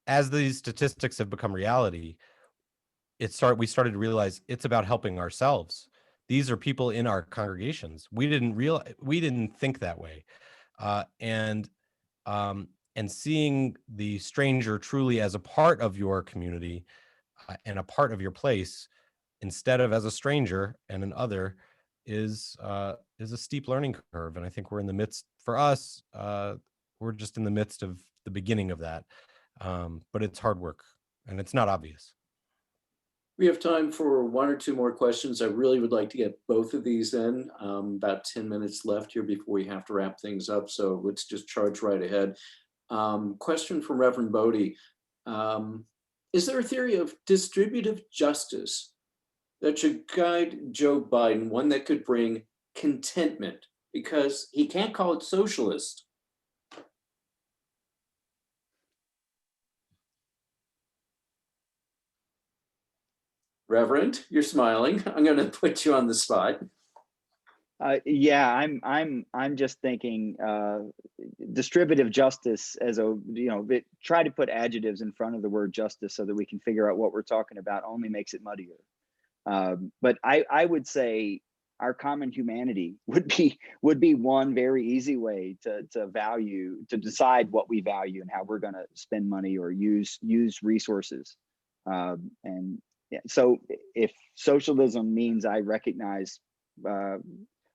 As these statistics have become reality, we started to realize it's about helping ourselves. These are people in our congregations. We didn't think that way. And seeing the stranger truly as a part of your community and a part of your place, instead of as a stranger and an other, is a steep learning curve. And I think we're in the midst, for us, we're just in the midst of the beginning of that. But it's hard work and it's not obvious. We have time for one or two more questions. I really would like to get both of these in. About 10 minutes left here before we have to wrap things up. So let's just charge right ahead. Question from Reverend Bodie. Is there a theory of distributive justice that should guide Joe Biden, one that could bring contentment? Because he can't call it socialist. Reverend, you're smiling. I'm going to put you on the spot. Yeah, I'm just thinking distributive justice as try to put adjectives in front of the word justice so that we can figure out what we're talking about only makes it muddier. But I would say our common humanity would be one very easy way to decide what we value and how we're going to spend money or use resources. And yeah, so if socialism means I recognize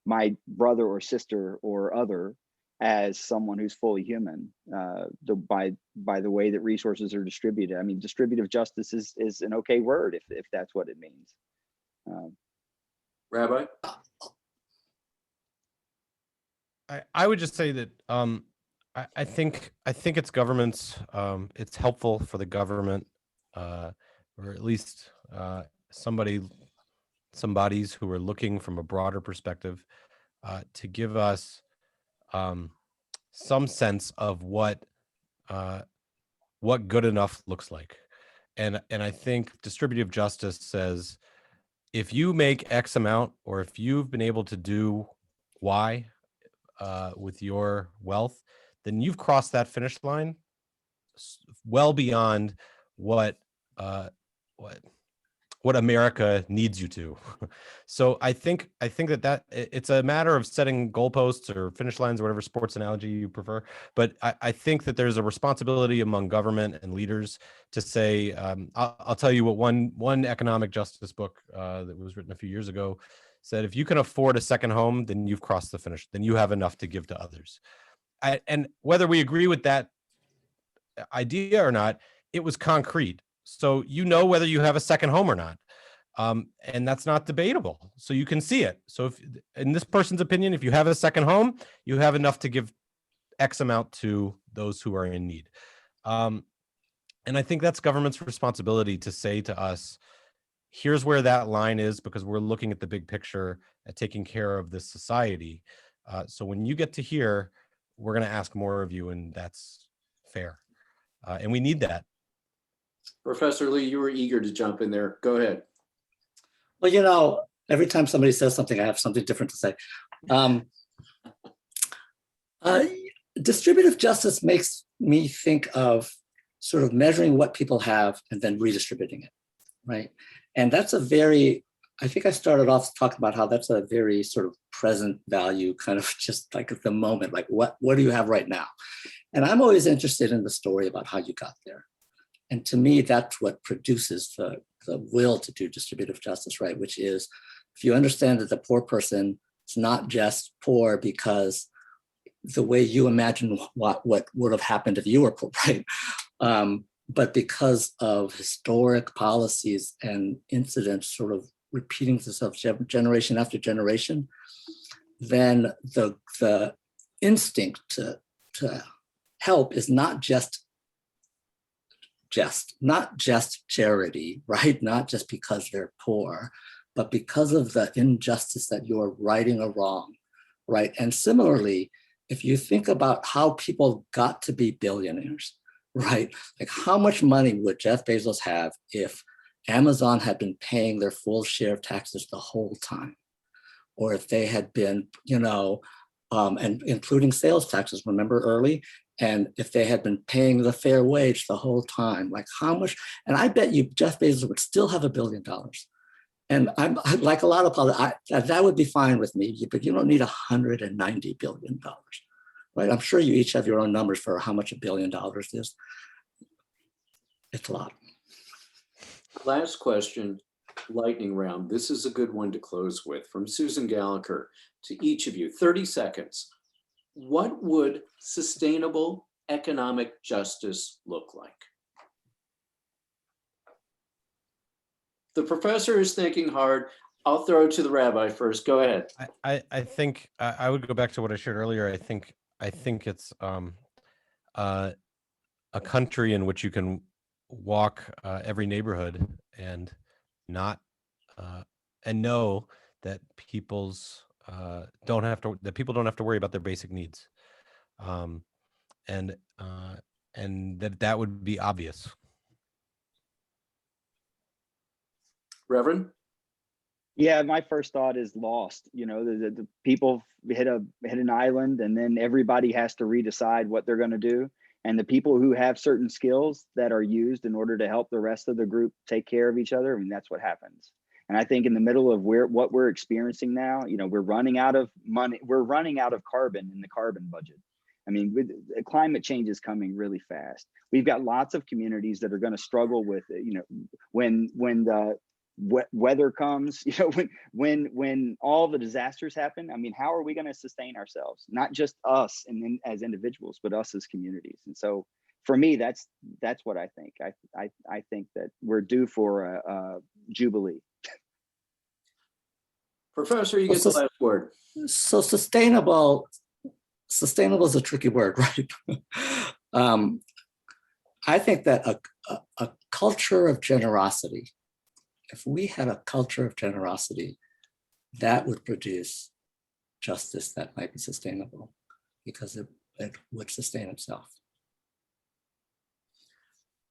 my brother or sister or other as someone who's fully human by the way that resources are distributed, I mean, distributive justice is an okay word if that's what it means. Rabbi? I would just say that I think it's government's. It's helpful for the government, or at least somebody's who are looking from a broader perspective, to give us some sense of what good enough looks like, and I think distributive justice says if you make X amount, or if you've been able to do Y with your wealth, then you've crossed that finish line well beyond what uh, what America needs you to. So I think that it's a matter of setting goalposts or finish lines or whatever sports analogy you prefer. But I think that there's a responsibility among government and leaders to say, I'll tell you what one economic justice book that was written a few years ago said: if you can afford a second home, then you've crossed the finish. Then you have enough to give to others. And whether we agree with that idea or not, it was concrete. So you know whether you have a second home or not. And that's not debatable. So you can see it. So if, in this person's opinion, if you have a second home, you have enough to give X amount to those who are in need. And I think that's government's responsibility to say to us, here's where that line is, because we're looking at the big picture at taking care of this society. So when you get to here, we're going to ask more of you, and that's fair. And we need that. Professor Lee, you were eager to jump in there. Go ahead. Well, you know, every time somebody says something, I have something different to say. Distributive justice makes me think of sort of measuring what people have and then redistributing it, right? And that's a very, I think I started off talking about how that's a very sort of present value, kind of just like at the moment, like what do you have right now? And I'm always interested in the story about how you got there. And to me, that's what produces the will to do distributive justice, right? Which is, if you understand that the poor person is not just poor because the way you imagine what would have happened if you were poor, right? But because of historic policies and incidents sort of repeating themselves generation after generation, then the instinct to help is not just charity, right? Not just because they're poor, but because of the injustice that you're righting a wrong, right? And similarly, if you think about how people got to be billionaires, right? Like, how much money would Jeff Bezos have if Amazon had been paying their full share of taxes the whole time? Or if they had been, and including sales taxes, remember early? And if they had been paying the fair wage the whole time, like how much? And I bet you Jeff Bezos would still have $1 billion. And I'm like a lot of politics, that would be fine with me, but you don't need $190 billion, right? I'm sure you each have your own numbers for how much $1 billion is. It's a lot. Last question, lightning round. This is a good one to close with, from Susan Gallagher to each of you. 30 seconds. What would sustainable economic justice look like? The professor is thinking hard. I'll throw it to the rabbi first. Go ahead. I think I would go back to what I shared earlier. I think it's a country in which you can walk every neighborhood and not and know that people don't have to worry about their basic needs, and that would be obvious. Reverend? Yeah, my first thought is lost. The people hit an island, and then everybody has to redecide what they're going to do. And the people who have certain skills that are used in order to help the rest of the group take care of each other, I mean, that's what happens. And I think in the middle of what we're experiencing now, we're running out of money. We're running out of carbon in the carbon budget. I mean, climate change is coming really fast. We've got lots of communities that are going to struggle with, when the weather comes, when all the disasters happen. I mean, how are we going to sustain ourselves? Not just us and then as individuals, but us as communities. And so for me, that's what I think. I think that we're due for a jubilee. Professor, you get the last word. So sustainable is a tricky word, right? I think that a culture of generosity, if we had a culture of generosity, that would produce justice that might be sustainable, because it would sustain itself.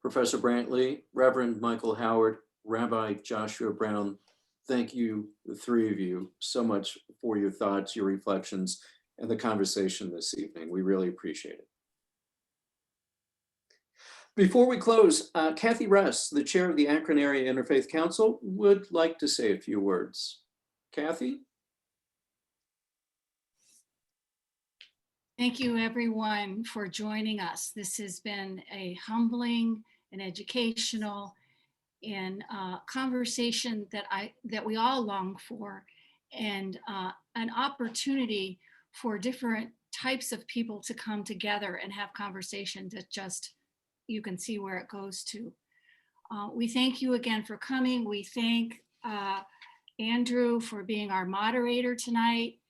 Professor Brantley, Reverend Michael Howard, Rabbi Joshua Brown, thank you, the three of you, so much for your thoughts, your reflections, and the conversation this evening. We really appreciate it. Before we close, Kathy Russ, the chair of the Akron Area Interfaith Council, would like to say a few words. Kathy? Thank you, everyone, for joining us. This has been a humbling and educational and conversation that we all long for, and an opportunity for different types of people to come together and have conversations that just, you can see where it goes to. We thank you again for coming. We thank Andrew for being our moderator tonight.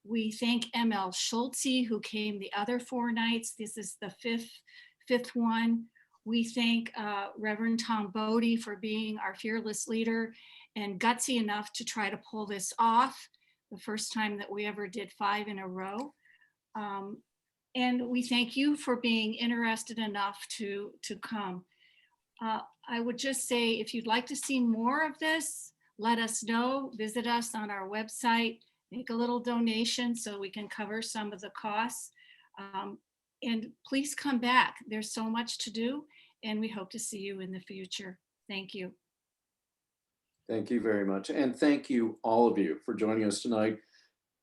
We thank ML Schultze, who came the other 4 nights. This is the fifth one. We thank Reverend Tom Bodie for being our fearless leader and gutsy enough to try to pull this off, the first time that we ever did 5 in a row. And we thank you for being interested enough to come. I would just say, if you'd like to see more of this, let us know. Visit us on our website, make a little donation so we can cover some of the costs. And please come back. There's so much to do, and we hope to see you in the future. Thank you. Thank you very much. And thank you, all of you, for joining us tonight.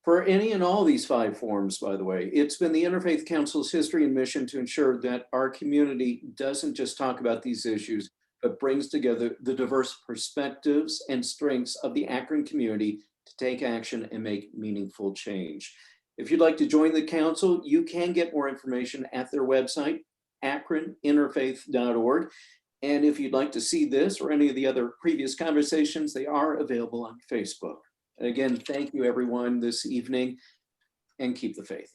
For any and all these 5 forums, by the way, it's been the Interfaith Council's history and mission to ensure that our community doesn't just talk about these issues, but brings together the diverse perspectives and strengths of the Akron community to take action and make meaningful change. If you'd like to join the council, you can get more information at their website, akroninterfaith.org. And if you'd like to see this or any of the other previous conversations, they are available on Facebook. And again, thank you everyone this evening, and keep the faith.